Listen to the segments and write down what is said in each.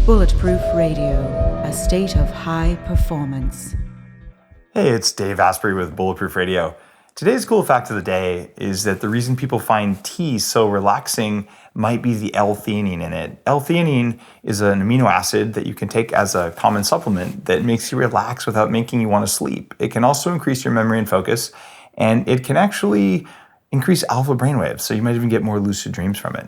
Bulletproof Radio, a state of high performance. Hey, it's Dave Asprey with Bulletproof Radio. Today's cool fact of the day is that the reason people find tea so relaxing might be the L-theanine in it. L-theanine is an amino acid that you can take as a common supplement that makes you relax without making you want to sleep. It can also increase your memory and focus, and it can actually increase alpha brainwaves, so you might even get more lucid dreams from it.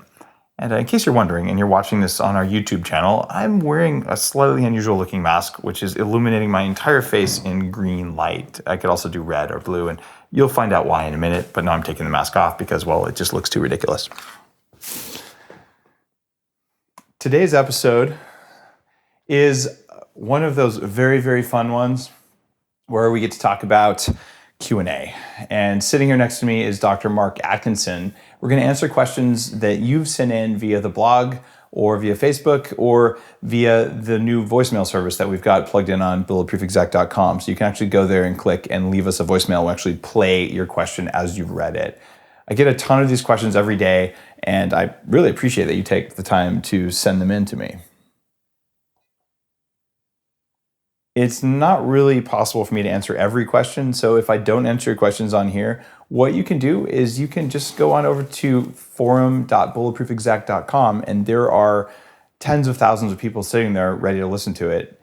And in case you're wondering, and you're watching this on our YouTube channel, I'm wearing a slightly unusual looking mask, which is illuminating my entire face in green light. I could also do red or blue, and you'll find out why in a minute, but now I'm taking the mask off because, well, it just looks too ridiculous. Today's episode is one of those very, very fun ones where we get to talk about Q&A. And sitting here next to me is Dr. Mark Atkinson. We're going to answer questions that you've sent in via the blog or via Facebook or via the new voicemail service that we've got plugged in on bulletproofexec.com. So you can actually go there and click and leave us a voicemail. We'll actually play your question as you've read it. I get a ton of these questions every day, and I really appreciate that you take the time to send them in to me. It's not really possible for me to answer every question, so if I don't answer your questions on here, what you can do is you can just go on over to forum.bulletproofexec.com, and there are tens of thousands of people sitting there ready to listen to it.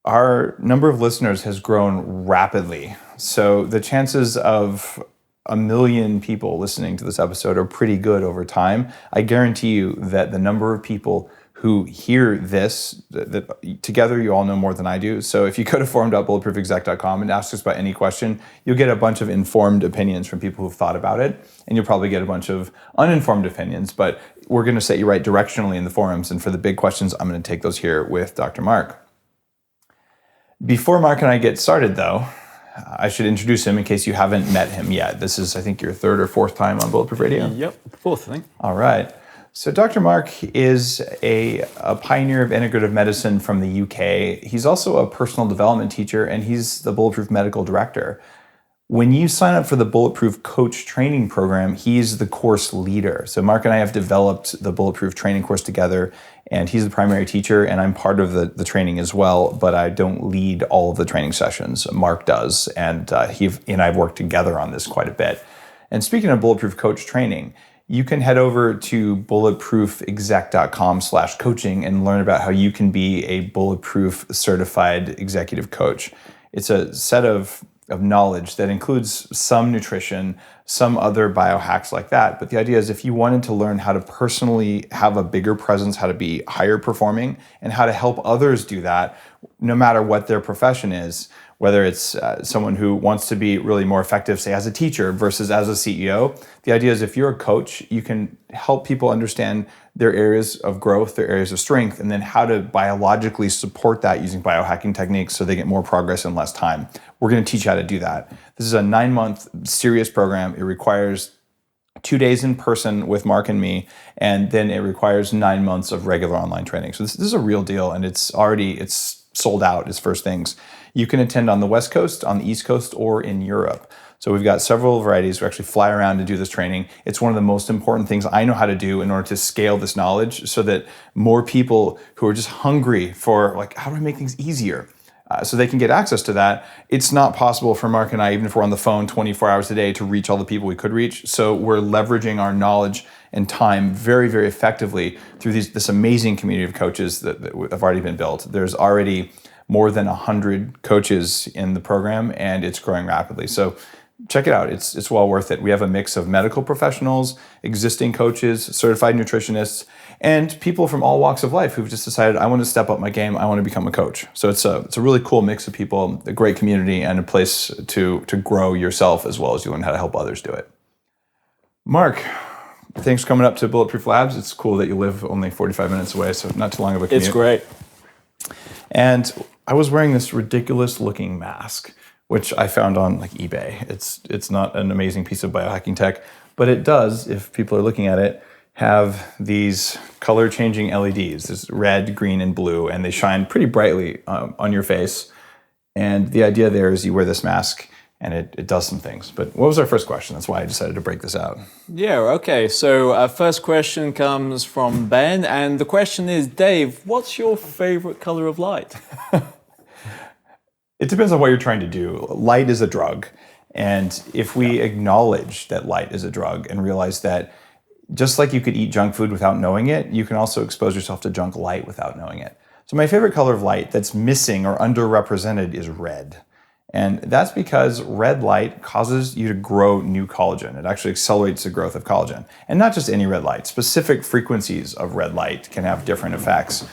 Our number of listeners has grown rapidly, so the chances of 1 million people listening to this episode are pretty good over time. I guarantee you that the number of people who hear this, that together you all know more than I do. So if you go to forum.bulletproofexec.com and ask us about any question, you'll get a bunch of informed opinions from people who've thought about it, and you'll probably get a bunch of uninformed opinions, but we're gonna set you right directionally in the forums, and for the big questions, I'm gonna take those here with Dr. Mark. Before Mark and I get started though, I should introduce him in case you haven't met him yet. This is, I think, your third or fourth time on Bulletproof Radio? Yep, fourth, I think. All right. So Dr. Mark is a pioneer of integrative medicine from the UK. He's also a personal development teacher, and he's the Bulletproof Medical Director. When you sign up for the Bulletproof Coach Training Program, he's the course leader. So Mark and I have developed the Bulletproof Training course together, and he's the primary teacher, and I'm part of the training as well, but I don't lead all of the training sessions. Mark does, and he and I have worked together on this quite a bit. And speaking of Bulletproof Coach Training, you can head over to bulletproofexec.com/coaching and learn about how you can be a Bulletproof certified executive coach. It's a set of knowledge that includes some nutrition, some other biohacks like that. But the idea is if you wanted to learn how to personally have a bigger presence, how to be higher performing, and how to help others do that, no matter what their profession is, whether it's someone who wants to be really more effective, say as a teacher versus as a CEO, the idea is if you're a coach, you can help people understand their areas of growth, their areas of strength, and then how to biologically support that using biohacking techniques so they get more progress in less time. We're going to teach you how to do that. This is a 9-month serious program. It requires 2 days in person with Mark and me, and then it requires 9 months of regular online training. So this is a real deal, and it's sold out as first things. You can attend on the West Coast, on the East Coast, or in Europe. So we've got several varieties. We actually fly around to do this training. It's one of the most important things I know how to do in order to scale this knowledge so that more people who are just hungry for, like, how do I make things easier? So they can get access to that. It's not possible for Mark and I, even if we're on the phone 24 hours a day, to reach all the people we could reach. So we're leveraging our knowledge and time very, very effectively through this amazing community of coaches that have already been built. There's already more than 100 coaches in the program, and it's growing rapidly. So check it out. It's well worth it. We have a mix of medical professionals, existing coaches, certified nutritionists, and people from all walks of life who've just decided, I want to step up my game. I want to become a coach. So it's a really cool mix of people, a great community, and a place to grow yourself as well as you learn how to help others do it. Mark, thanks for coming up to Bulletproof Labs. It's cool that you live only 45 minutes away, so not too long of a commute. It's great. And I was wearing this ridiculous looking mask, which I found on like eBay. It's not an amazing piece of biohacking tech, but it does, if people are looking at it, have these color changing LEDs, this red, green, and blue, and they shine pretty brightly on your face. And the idea there is you wear this mask and it does some things. But what was our first question? That's why I decided to break this out. Yeah, okay. So our first question comes from Ben, and the question is, Dave, what's your favorite color of light? It depends on what you're trying to do. Light is a drug. And if we acknowledge that light is a drug and realize that just like you could eat junk food without knowing it, you can also expose yourself to junk light without knowing it. So my favorite color of light that's missing or underrepresented is red. And that's because red light causes you to grow new collagen. It actually accelerates the growth of collagen. And not just any red light. Specific frequencies of red light can have different effects.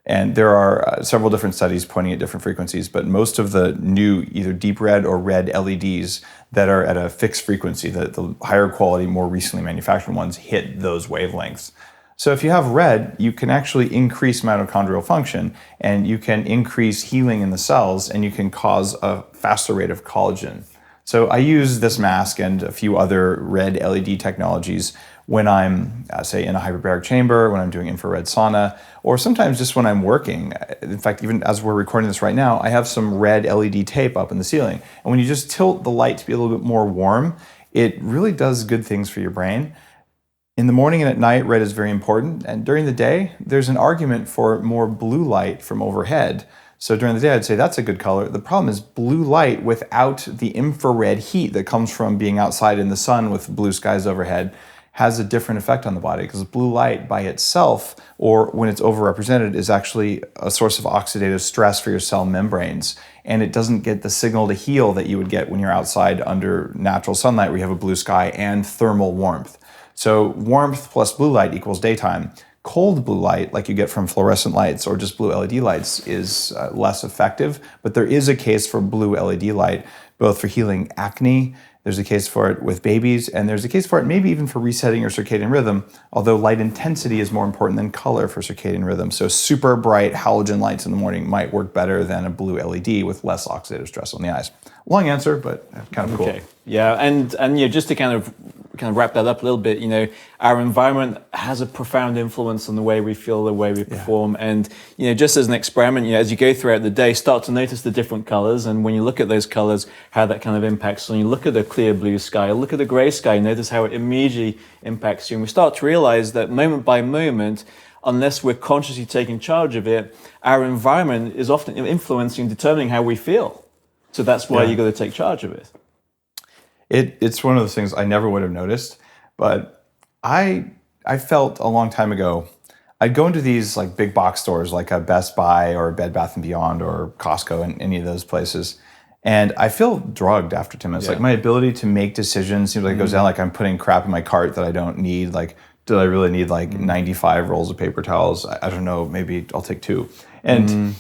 And there are several different studies pointing at different frequencies, but most of the new either deep red or red LEDs that are at a fixed frequency, the higher quality, more recently manufactured ones, hit those wavelengths. So if you have red, you can actually increase mitochondrial function, and you can increase healing in the cells, and you can cause a faster rate of collagen. So I use this mask and a few other red LED technologies when I'm, say, in a hyperbaric chamber, when I'm doing infrared sauna, or sometimes just when I'm working. In fact, even as we're recording this right now, I have some red LED tape up in the ceiling. And when you just tilt the light to be a little bit more warm, it really does good things for your brain. In the morning and at night, red is very important. And during the day, there's an argument for more blue light from overhead. So during the day, I'd say that's a good color. The problem is blue light without the infrared heat that comes from being outside in the sun with blue skies overhead has a different effect on the body, because blue light by itself, or when it's overrepresented, is actually a source of oxidative stress for your cell membranes. And it doesn't get the signal to heal that you would get when you're outside under natural sunlight where you have a blue sky and thermal warmth. So warmth plus blue light equals daytime. Cold blue light, like you get from fluorescent lights or just blue LED lights, is less effective. But there is a case for blue LED light, both for healing acne. There's a case for it with babies, and there's a case for it maybe even for resetting your circadian rhythm, although light intensity is more important than color for circadian rhythm. So super bright halogen lights in the morning might work better than a blue LED with less oxidative stress on the eyes. Long answer, but kind of cool. Okay. Yeah, and just to kind of wrap that up a little bit, our environment has a profound influence on the way we feel, the way we perform. And, just as an experiment, as you go throughout the day, start to notice the different colors. And when you look at those colors, how that kind of impacts on you. Look at the clear blue sky, look at the gray sky, notice how it immediately impacts you. And we start to realize that moment by moment, unless we're consciously taking charge of it, our environment is often influencing, determining how we feel. So that's why you got to take charge of it. It's one of those things I never would have noticed, but I felt a long time ago, I'd go into these like big box stores like a Best Buy or Bed Bath & Beyond or Costco and any of those places, and I feel drugged after 10 minutes. Like my ability to make decisions seems like it goes down, like I'm putting crap in my cart that I don't need. Like, do I really need like 95 rolls of paper towels? I don't know, maybe I'll take 2. And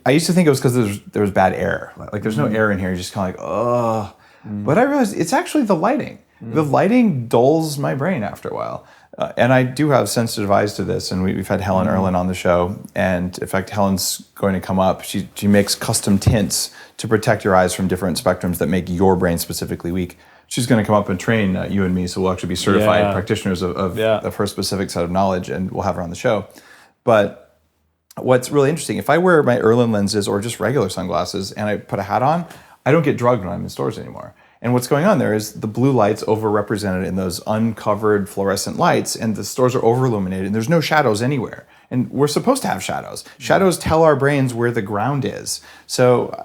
I used to think it was because there was bad air. Like there's no air in here, you're just kind of like, ugh. But I realized it's actually the lighting. The lighting dulls my brain after a while. And I do have sensitive eyes to this, and we've had Helen Erlin on the show. And in fact, Helen's going to come up. She makes custom tints to protect your eyes from different spectrums that make your brain specifically weak. She's going to come up and train you and me, so we'll actually be certified practitioners of her specific set of knowledge, and we'll have her on the show. But what's really interesting, if I wear my Erlin lenses or just regular sunglasses and I put a hat on, I don't get drugged when I'm in stores anymore. And what's going on there is the blue light's overrepresented in those uncovered fluorescent lights, and the stores are over-illuminated, and there's no shadows anywhere. And we're supposed to have shadows. Shadows tell our brains where the ground is. So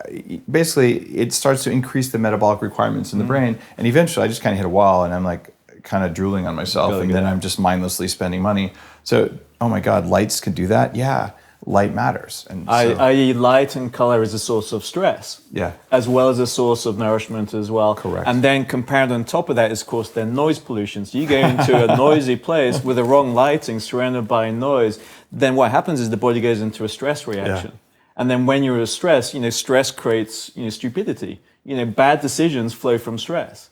basically, it starts to increase the metabolic requirements in the brain, and eventually I just kind of hit a wall, and I'm like kind of drooling on myself, and then I'm just mindlessly spending money. So, oh my God, lights can do that? Yeah. Light matters. And i.e. light and color is a source of stress. Yeah. As well as a source of nourishment as well. Correct. And then compound on top of that is, of course, then noise pollution. So you go into a noisy place with the wrong lighting, surrounded by noise, then what happens is the body goes into a stress reaction. Yeah. And then when you're in stress, stress creates, stupidity. Bad decisions flow from stress.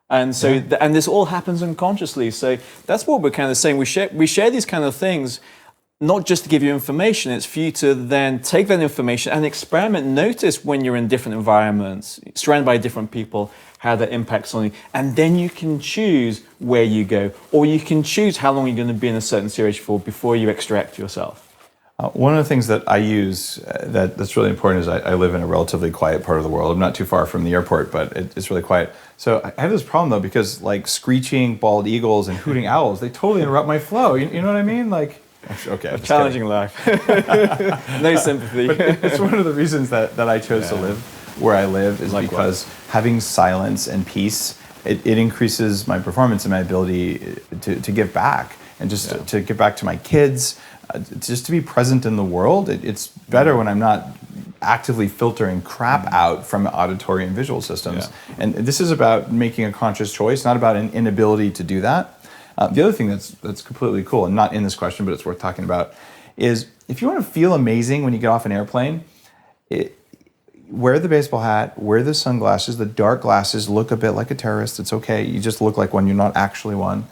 And so, and this all happens unconsciously. So that's what we're kind of saying. We share these kind of things not just to give you information, it's for you to then take that information and experiment, notice when you're in different environments, surrounded by different people, how that impacts on you. And then you can choose where you go, or you can choose how long you're going to be in a certain situation for before you extract yourself. One of the things that I use that's really important is I live in a relatively quiet part of the world. I'm not too far from the airport, but it's really quiet. So I have this problem though, because like screeching bald eagles and hooting owls, they totally interrupt my flow. You know what I mean? Like, okay, I'm challenging life. No sympathy. But it's one of the reasons that I chose to live where I live is Likewise. because having silence and peace, it increases my performance and my ability to give back and just to give back to my kids. Just to be present in the world, it's better when I'm not actively filtering crap out from auditory and visual systems. Yeah. And this is about making a conscious choice, not about an inability to do that. The other thing that's completely cool, and not in this question, but it's worth talking about, is if you want to feel amazing when you get off an airplane, wear the baseball hat, wear the sunglasses, the dark glasses, look a bit like a terrorist. It's okay. You just look like one. You're not actually one.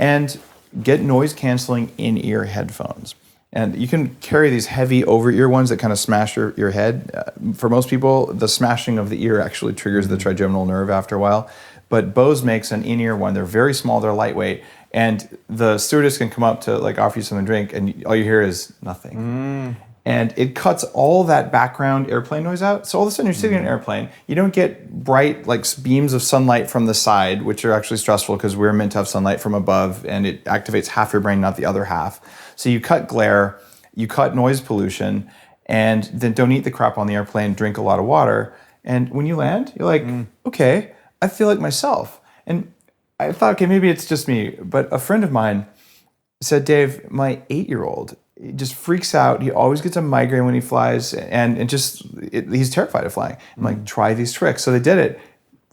And get noise canceling in-ear headphones. And you can carry these heavy over-ear ones that kind of smash your head. For most people, the smashing of the ear actually triggers the trigeminal nerve after a while. But Bose makes an in-ear one. They're very small, they're lightweight. And the stewardess can come up to like offer you something to drink, and all you hear is nothing. And it cuts all that background airplane noise out. So all of a sudden you're sitting in an airplane, you don't get bright like beams of sunlight from the side, which are actually stressful because we're meant to have sunlight from above and it activates half your brain, not the other half. So you cut glare, you cut noise pollution, and then don't eat the crap on the airplane, drink a lot of water. And when you land, you're like, okay, I feel like myself. And I thought, okay, maybe it's just me. But a friend of mine said, Dave, my 8-year-old, he just freaks out. He always gets a migraine when he flies, and he's terrified of flying. I'm like, try these tricks. So they did it.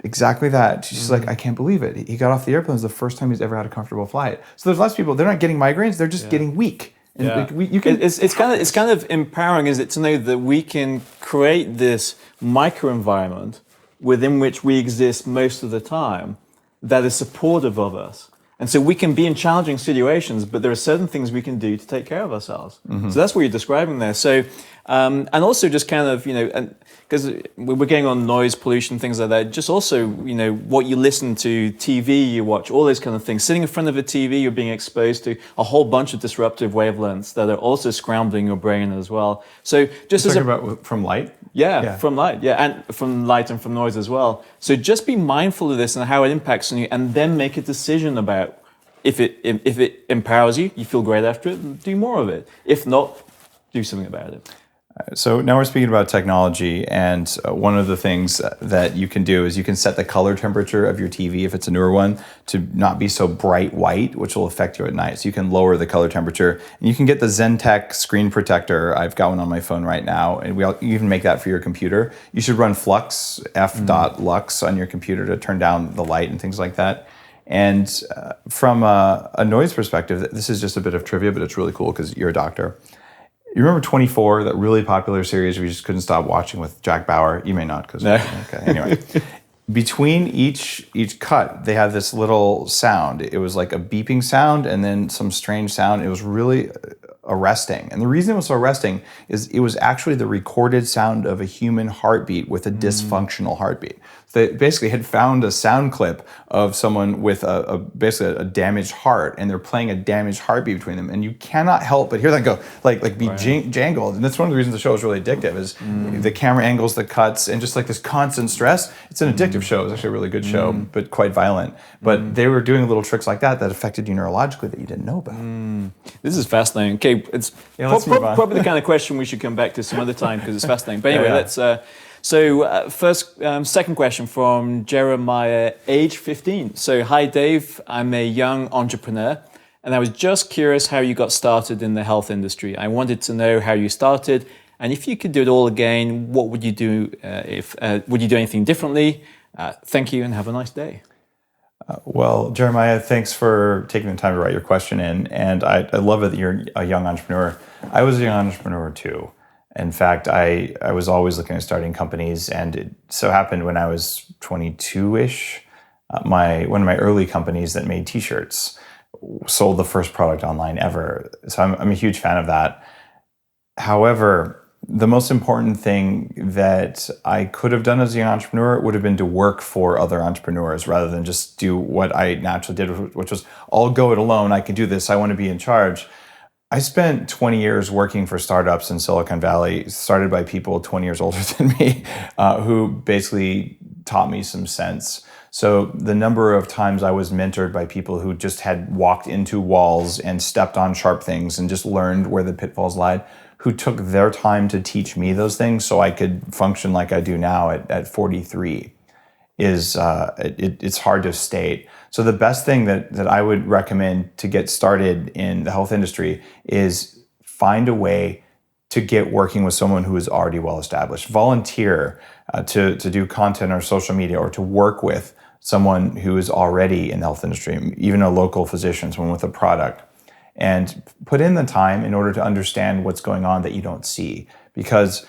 Exactly that. She's like, I can't believe it. He got off the airplane. It was the first time he's ever had a comfortable flight. So there's lots of people, they're not getting migraines, they're just getting weak. And like, you can. It's kind of empowering, is it, to know that we can create this microenvironment within which we exist most of the time that is supportive of us. And so we can be in challenging situations, but there are certain things we can do to take care of ourselves. So that's what you're describing there. So, and also just kind of, because we're getting on noise pollution, things like that, just also, what you listen to, TV you watch, all those kind of things. Sitting in front of a TV, you're being exposed to a whole bunch of disruptive wavelengths that are also scrambling your brain as well. So just You're talking about from light? Yeah, from light, and from light and from noise as well. So just be mindful of this and how it impacts on you, and then make a decision about if it empowers you, you feel great after it, do more of it. If not, do something about it. So now we're speaking about technology, and one of the things that you can do is you can set the color temperature of your TV, if it's a newer one, to not be so bright white, which will affect you at night. So you can lower the color temperature. And you can get the ZenTech screen protector. I've got one on my phone right now, and you can make that for your computer. You should run Flux, f.lux on your computer to turn down the light and things like that. And from a noise perspective, this is just a bit of trivia, but it's really cool because you're a doctor. You remember 24, that really popular series we just couldn't stop watching with Jack Bauer? You may not, because okay. Anyway, between each cut, they have this little sound. It was like a beeping sound and then some strange sound. It was really arresting. And the reason it was so arresting is it was actually the recorded sound of a human heartbeat with a dysfunctional heartbeat. They basically had found a sound clip of someone with basically a damaged heart, and they're playing a damaged heartbeat between them, and you cannot help but hear that go, be jangled. And that's one of the reasons the show is really addictive, is the camera angles, the cuts, and just like this constant stress. It's an addictive show. It's actually a really good show, but quite violent. But they were doing little tricks like that affected you neurologically that you didn't know about. This is fascinating. Okay, it's probably the kind of question we should come back to some other time, because it's fascinating. But anyway, let's... second question from Jeremiah, age 15. So, hi Dave, I'm a young entrepreneur, and I was just curious how you got started in the health industry. I wanted to know how you started, and if you could do it all again, what would you do? Would you do anything differently? Thank you, and have a nice day. Well, Jeremiah, thanks for taking the time to write your question in, and I love it that you're a young entrepreneur. I was a young entrepreneur too. In fact, I was always looking at starting companies, and it so happened when I was 22-ish, one of my early companies that made T-shirts sold the first product online ever. So I'm a huge fan of that. However, the most important thing that I could have done as a young entrepreneur would have been to work for other entrepreneurs rather than just do what I naturally did, which was, I'll go it alone. I can do this. I want to be in charge. I spent 20 years working for startups in Silicon Valley, started by people 20 years older than me, who basically taught me some sense. So the number of times I was mentored by people who just had walked into walls and stepped on sharp things and just learned where the pitfalls lied, who took their time to teach me those things so I could function like I do now at 43, it's hard to state. So the best thing that I would recommend to get started in the health industry is find a way to get working with someone who is already well established. Volunteer to do content or social media, or to work with someone who is already in the health industry, even a local physician, someone with a product, and put in the time in order to understand what's going on that you don't see. Because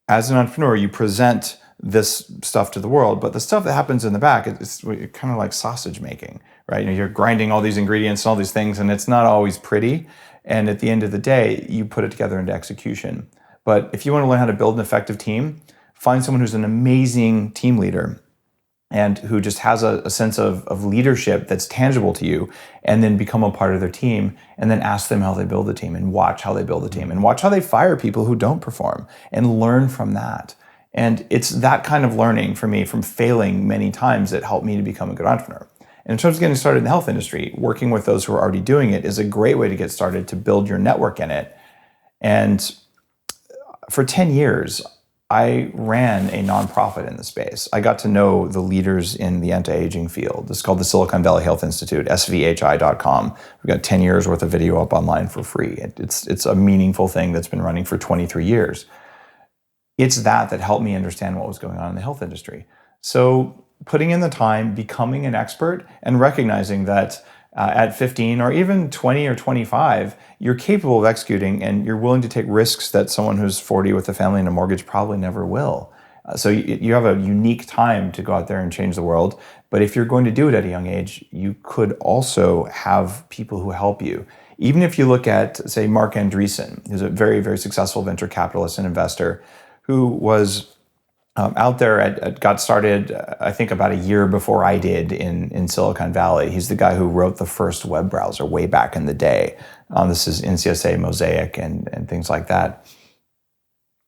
as an entrepreneur, you present this stuff to the world, but the stuff that happens in the back, it's kind of like sausage making, right? You're grinding all these ingredients and all these things, and it's not always pretty. And at the end of the day, you put it together into execution. But if you want to learn how to build an effective team, find someone who's an amazing team leader and who just has a sense of leadership that's tangible to you, and then become a part of their team, and then ask them how they build the team, and watch how they build the team, and watch how they fire people who don't perform, and learn from that. And it's that kind of learning for me from failing many times that helped me to become a good entrepreneur. And in terms of getting started in the health industry, working with those who are already doing it is a great way to get started, to build your network in it. And for 10 years, I ran a nonprofit in the space. I got to know the leaders in the anti-aging field. It's called the Silicon Valley Health Institute, svhi.com. We've got 10 years worth of video up online for free. It's a meaningful thing that's been running for 23 years. It's that helped me understand what was going on in the health industry. So putting in the time, becoming an expert, and recognizing that at 15 or even 20 or 25, you're capable of executing, and you're willing to take risks that someone who's 40 with a family and a mortgage probably never will. So you have a unique time to go out there and change the world. But if you're going to do it at a young age, you could also have people who help you. Even if you look at, say, Mark Andreessen, who's a very, very successful venture capitalist and investor, who was out there, got started, I think, about a year before I did in Silicon Valley. He's the guy who wrote the first web browser way back in the day. This is NCSA, Mosaic, and things like that.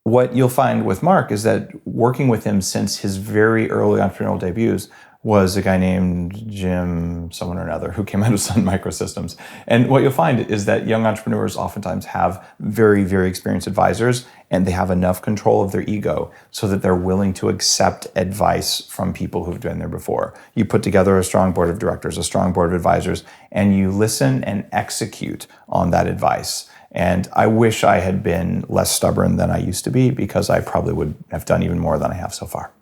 What you'll find with Mark is that working with him since his very early entrepreneurial debuts was a guy named Jim someone or another who came out of Sun Microsystems. And what you'll find is that young entrepreneurs oftentimes have very, very experienced advisors, and they have enough control of their ego so that they're willing to accept advice from people who've been there before. You put together a strong board of directors, a strong board of advisors, and you listen and execute on that advice. And I wish I had been less stubborn than I used to be, because I probably would have done even more than I have so far.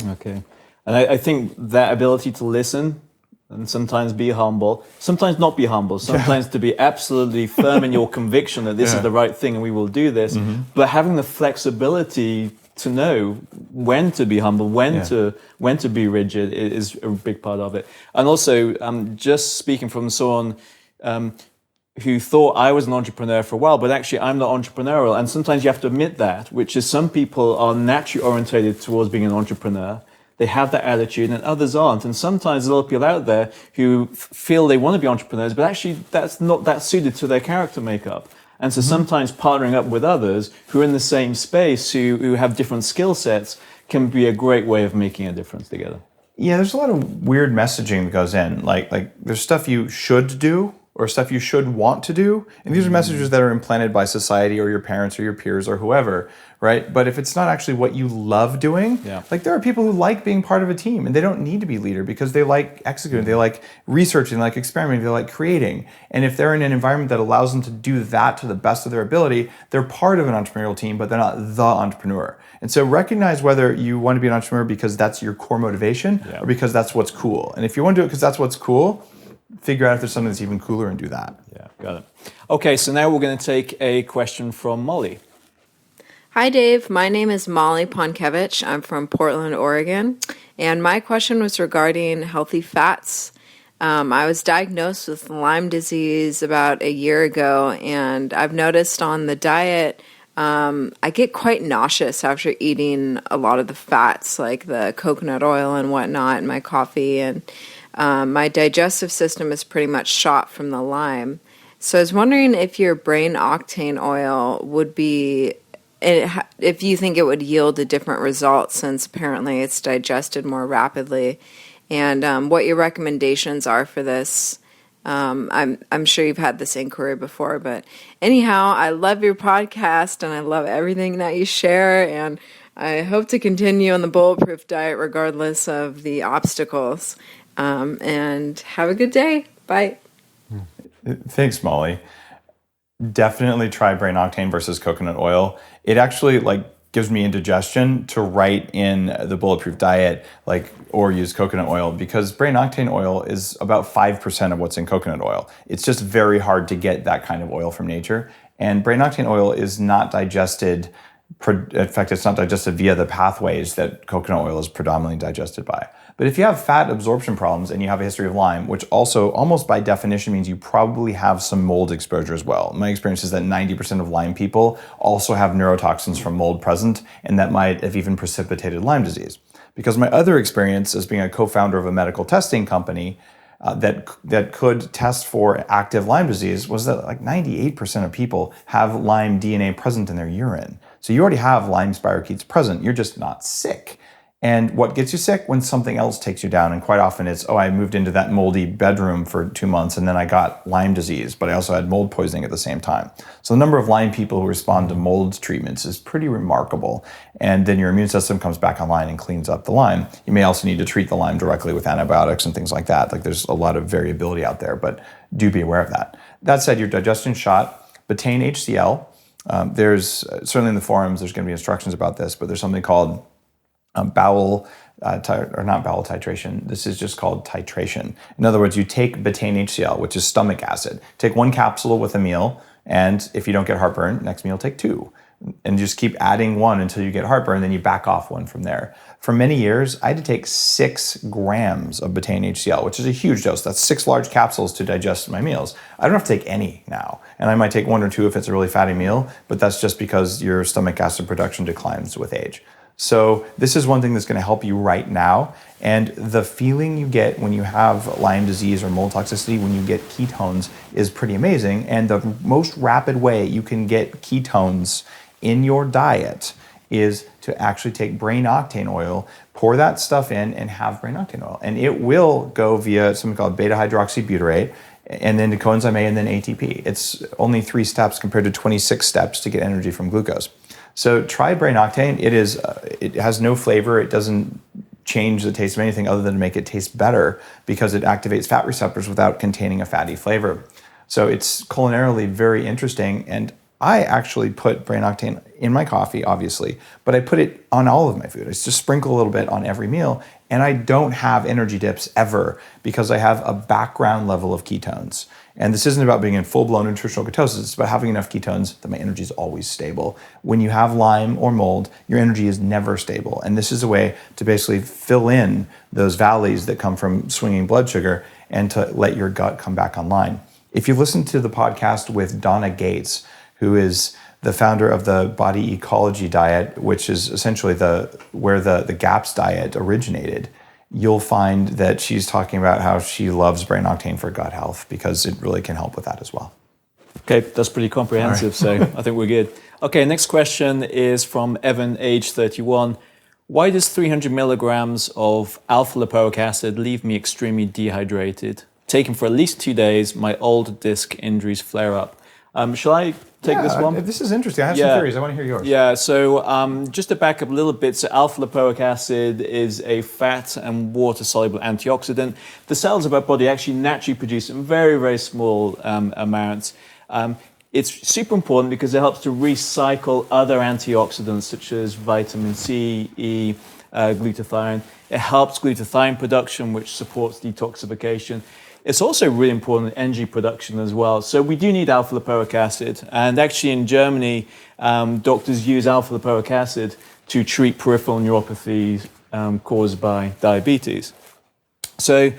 Okay. And I think that ability to listen and sometimes be humble, sometimes not be humble, sometimes to be absolutely firm in your conviction that this is the right thing and we will do this, but having the flexibility to know when to be humble, when to be rigid is a big part of it. And also, just speaking from someone who thought I was an entrepreneur for a while, but actually I'm not entrepreneurial. And sometimes you have to admit that, which is some people are naturally orientated towards being an entrepreneur. They have that attitude, and others aren't. And sometimes there's a lot of people out there who feel they want to be entrepreneurs, but actually that's not that suited to their character makeup. And so sometimes partnering up with others who are in the same space, who have different skill sets, can be a great way of making a difference together. Yeah, there's a lot of weird messaging that goes in. Like there's stuff you should do, or stuff you should want to do. And these are messages that are implanted by society or your parents or your peers or whoever, right? But if it's not actually what you love doing, like there are people who like being part of a team, and they don't need to be leader because they like executing, they like researching, they like experimenting, they like creating. And if they're in an environment that allows them to do that to the best of their ability, they're part of an entrepreneurial team, but they're not the entrepreneur. And so recognize whether you want to be an entrepreneur because that's your core motivation or because that's what's cool. And if you want to do it because that's what's cool, figure out if there's something that's even cooler and do that. Yeah, got it. Okay, so now we're going to take a question from Molly. Hi, Dave. My name is Molly Ponkevich. I'm from Portland, Oregon. And my question was regarding healthy fats. I was diagnosed with Lyme disease about a year ago, and I've noticed on the diet, I get quite nauseous after eating a lot of the fats, like the coconut oil and whatnot in my coffee. And my digestive system is pretty much shot from the Lyme. So I was wondering if your brain octane oil would be, if you think it would yield a different result, since apparently it's digested more rapidly, and what your recommendations are for this. I'm sure you've had this inquiry before, but anyhow, I love your podcast and I love everything that you share, and I hope to continue on the Bulletproof diet regardless of the obstacles. And have a good day. Bye. Thanks, Molly. Definitely try brain octane versus coconut oil. It actually gives me indigestion to write in the Bulletproof diet, or use coconut oil, because brain octane oil is about 5% of what's in coconut oil. It's just very hard to get that kind of oil from nature. And brain octane oil is not digested. In fact, it's not digested via the pathways that coconut oil is predominantly digested by. But if you have fat absorption problems and you have a history of Lyme, which also almost by definition means you probably have some mold exposure as well. My experience is that 90% of Lyme people also have neurotoxins from mold present, and that might have even precipitated Lyme disease. Because my other experience as being a co-founder of a medical testing company that could test for active Lyme disease was that 98% of people have Lyme DNA present in their urine. So you already have Lyme spirochetes present, you're just not sick. And what gets you sick? When something else takes you down. And quite often it's, I moved into that moldy bedroom for 2 months and then I got Lyme disease, but I also had mold poisoning at the same time. So the number of Lyme people who respond to mold treatments is pretty remarkable. And then your immune system comes back online and cleans up the Lyme. You may also need to treat the Lyme directly with antibiotics and things like that. There's a lot of variability out there, but do be aware of that. That said, your digestion shot, betaine HCl. There's certainly in the forums, there's going to be instructions about this, but there's something called not bowel titration. This is just called titration. In other words, you take betaine HCl, which is stomach acid. Take 1 capsule with a meal, and if you don't get heartburn, next meal take 2. And just keep adding 1 until you get heartburn, then you back off 1 from there. For many years, I had to take 6 grams of betaine HCl, which is a huge dose. That's 6 large capsules to digest my meals. I don't have to take any now. And I might take 1 or 2 if it's a really fatty meal, but that's just because your stomach acid production declines with age. So this is one thing that's going to help you right now. And the feeling you get when you have Lyme disease or mold toxicity, when you get ketones, is pretty amazing. And the most rapid way you can get ketones in your diet is to actually take brain octane oil, pour that stuff in, and have brain octane oil. And it will go via something called beta-hydroxybutyrate, and then to coenzyme A, and then ATP. It's only 3 steps compared to 26 steps to get energy from glucose. So try brain octane. It has no flavor. It doesn't change the taste of anything other than to make it taste better because it activates fat receptors without containing a fatty flavor. So it's culinarily very interesting. And I actually put brain octane in my coffee, obviously, but I put it on all of my food. I just sprinkle a little bit on every meal. And I don't have energy dips ever because I have a background level of ketones. And this isn't about being in full-blown nutritional ketosis. It's about having enough ketones that my energy is always stable. When you have Lyme or mold, your energy is never stable. And this is a way to basically fill in those valleys that come from swinging blood sugar and to let your gut come back online. If you listen to the podcast with Donna Gates, who is the founder of the Body Ecology Diet, which is essentially where the GAPS diet originated, you'll find that she's talking about how she loves brain octane for gut health because it really can help with that as well. Okay, that's pretty comprehensive, so I think we're good. Okay, next question is from Evan, age 31. Why does 300 milligrams of alpha-lipoic acid leave me extremely dehydrated? Taken for at least 2 days, my old disc injuries flare up. Shall I take this one? This is interesting. I have some theories. I want to hear yours. Yeah, so just to back up a little bit, so alpha-lipoic acid is a fat and water-soluble antioxidant. The cells of our body actually naturally produce in very, very small amounts. It's super important because it helps to recycle other antioxidants such as vitamin C, E, glutathione. It helps glutathione production, which supports detoxification. It's also really important in energy production as well. So we do need alpha-lipoic acid. And actually in Germany, doctors use alpha-lipoic acid to treat peripheral neuropathies caused by diabetes. So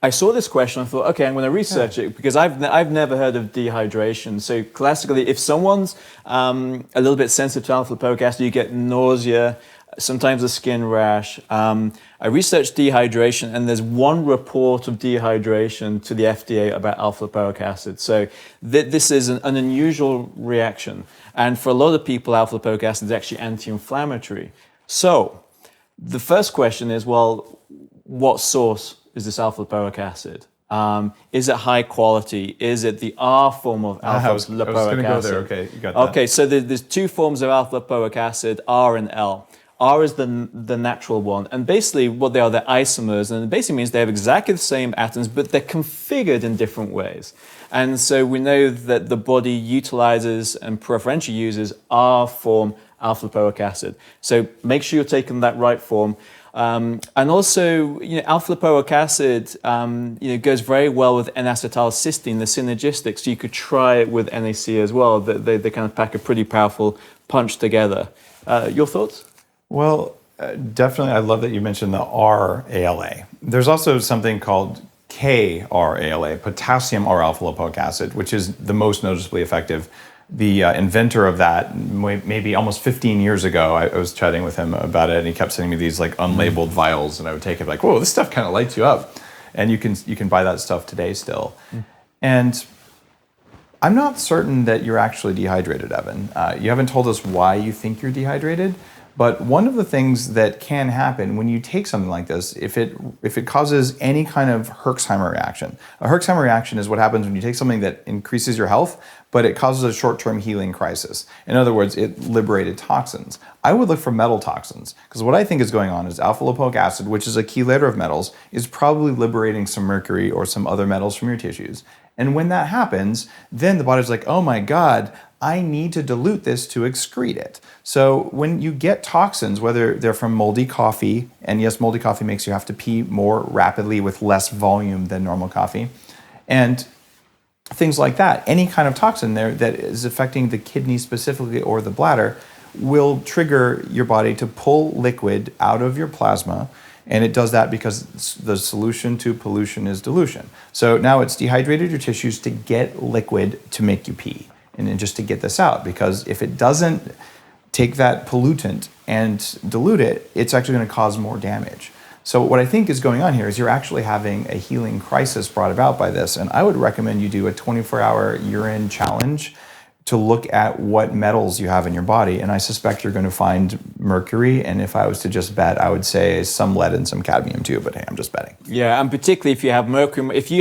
I saw this question, I thought, okay, I'm going to research it because I've never heard of dehydration. So classically, if someone's a little bit sensitive to alpha-lipoic acid, you get nausea, sometimes a skin rash. I researched dehydration, and there's one report of dehydration to the FDA about alpha lipoic acid. So this is an unusual reaction. And for a lot of people, alpha lipoic acid is actually anti-inflammatory. So the first question is, well, what source is this alpha lipoic acid? Is it high quality? Is it the R form of alpha lipoic acid? I was going to go there. Okay, you got that. Okay, so there's two forms of alpha lipoic acid, R and L. R is the natural one, and basically what they are, they're isomers, and it basically means they have exactly the same atoms, but they're configured in different ways. And so we know that the body utilizes and preferentially uses R form alpha lipoic acid. So make sure you're taking that right form. And also, alpha lipoic acid, goes very well with N-acetylcysteine, the synergistic. So you could try it with NAC as well. They kind of pack a pretty powerful punch together. Your thoughts? Well, definitely. I love that you mentioned the RALA. There's also something called KRALA, potassium R-alpha lipoic acid, which is the most noticeably effective. The inventor of that, maybe almost 15 years ago, I was chatting with him about it, and he kept sending me these like unlabeled vials, and I would take it like, whoa, this stuff kind of lights you up. And you can buy that stuff today still. And I'm not certain that you're actually dehydrated, Evan. You haven't told us why you think you're dehydrated. But one of the things that can happen when you take something like this, if it causes any kind of Herxheimer reaction. A Herxheimer reaction is what happens when you take something that increases your health, but it causes a short-term healing crisis. In other words, it liberated toxins. I would look for metal toxins, because what I think is going on is alpha lipoic acid, which is a chelator of metals, is probably liberating some mercury or some other metals from your tissues. And when that happens, then the body's like, oh my God, I need to dilute this to excrete it. So when you get toxins, whether they're from moldy coffee, and yes, moldy coffee makes you have to pee more rapidly with less volume than normal coffee, and things like that, any kind of toxin there that is affecting the kidney specifically or the bladder will trigger your body to pull liquid out of your plasma. And it does that because the solution to pollution is dilution. So now it's dehydrated your tissues to get liquid to make you pee. And then just to get this out, because if it doesn't take that pollutant and dilute it, it's actually going to cause more damage. So what I think is going on here is you're actually having a healing crisis brought about by this. And I would recommend you do a 24-hour urine challenge to look at what metals you have in your body. And I suspect you're going to find mercury. And if I was to just bet, I would say some lead and some cadmium too. But hey, I'm just betting. Yeah, and particularly if you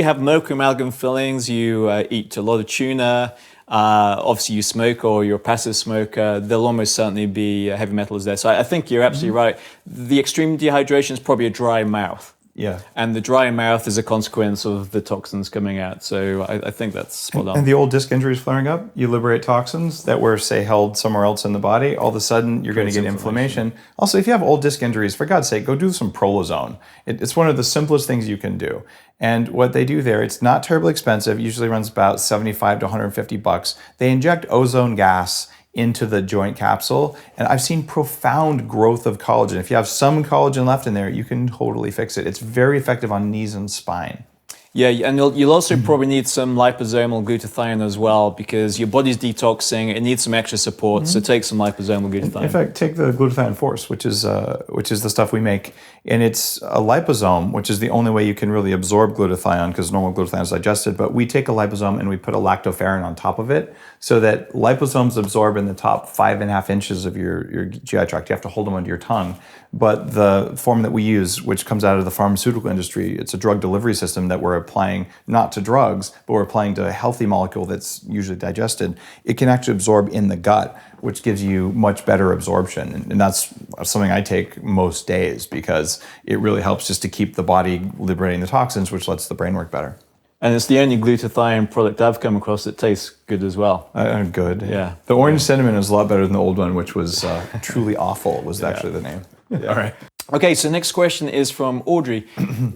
have mercury amalgam fillings, you eat a lot of tuna, obviously you smoke or you're a passive smoker, there'll almost certainly be heavy metals there. So I think you're absolutely right. The extreme dehydration is probably a dry mouth. Yeah. And the dry mouth is a consequence of the toxins coming out. So I think that's spot on. And the old disc injuries flaring up, you liberate toxins that were, say, held somewhere else in the body. All of a sudden, you're going to get inflammation. Also, if you have old disc injuries, for God's sake, go do some prolozone. It's one of the simplest things you can do. And what they do there, it's not terribly expensive. It usually runs about $75 to $150. They inject ozone gas into the joint capsule, and I've seen profound growth of collagen. If you have some collagen left in there, you can totally fix it. It's very effective on knees and spine. Yeah, and you'll also probably need some liposomal glutathione as well, because your body's detoxing. It needs some extra support, so take some liposomal glutathione. In fact, take the glutathione force, which is the stuff we make, and it's a liposome, which is the only way you can really absorb glutathione, because normal glutathione is digested. But we take a liposome and we put a lactoferrin on top of it, so that liposomes absorb in the top 5.5 inches of your GI tract. You have to hold them under your tongue. But the form that we use, which comes out of the pharmaceutical industry, it's a drug delivery system that we're applying not to drugs, but we're applying to a healthy molecule that's usually digested. It can actually absorb in the gut, which gives you much better absorption. And that's something I take most days, because it really helps just to keep the body liberating the toxins, which lets the brain work better. And it's the only glutathione product I've come across that tastes good as well. Good. Yeah. The orange cinnamon is a lot better than the old one, which was truly awful, was actually the name. Yeah. All right. Okay, so next question is from Audrey.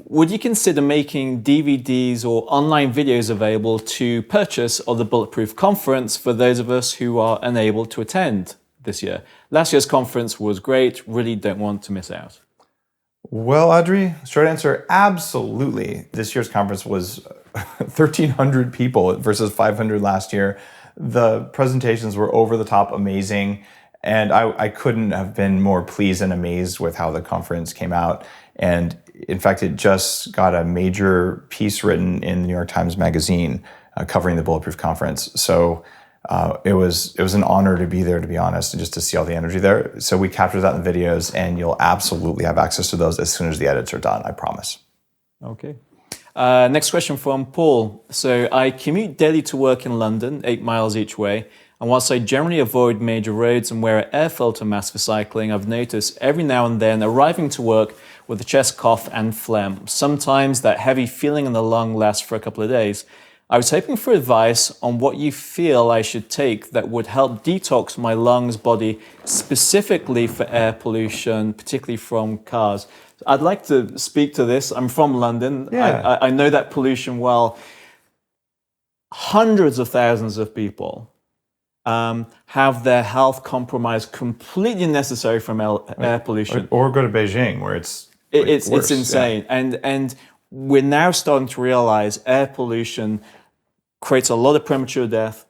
Would you consider making DVDs or online videos available to purchase of the Bulletproof Conference for those of us who are unable to attend this year? Last year's conference was great. Really don't want to miss out. Well, Audrey, short answer, absolutely. This year's conference was 1,300 people versus 500 last year. The presentations were over the top amazing. And I couldn't have been more pleased and amazed with how the conference came out. And in fact, it just got a major piece written in the New York Times Magazine covering the Bulletproof Conference. So it was an honor to be there, to be honest, and just to see all the energy there. So we captured that in the videos, and you'll absolutely have access to those as soon as the edits are done, I promise. Okay. Next question from Paul. So I commute daily to work in London, 8 miles each way. And whilst I generally avoid major roads and wear an air filter mask for cycling, I've noticed every now and then arriving to work with a chest cough and phlegm. Sometimes that heavy feeling in the lung lasts for a couple of days. I was hoping for advice on what you feel I should take that would help detox my lungs body specifically for air pollution, particularly from cars. I'd like to speak to this. I'm from London. Yeah. I know that pollution well. Hundreds of thousands of people have their health compromised completely necessary from air pollution. Or go to Beijing, where it's worse. It's insane. Yeah. And we're now starting to realize air pollution creates a lot of premature death,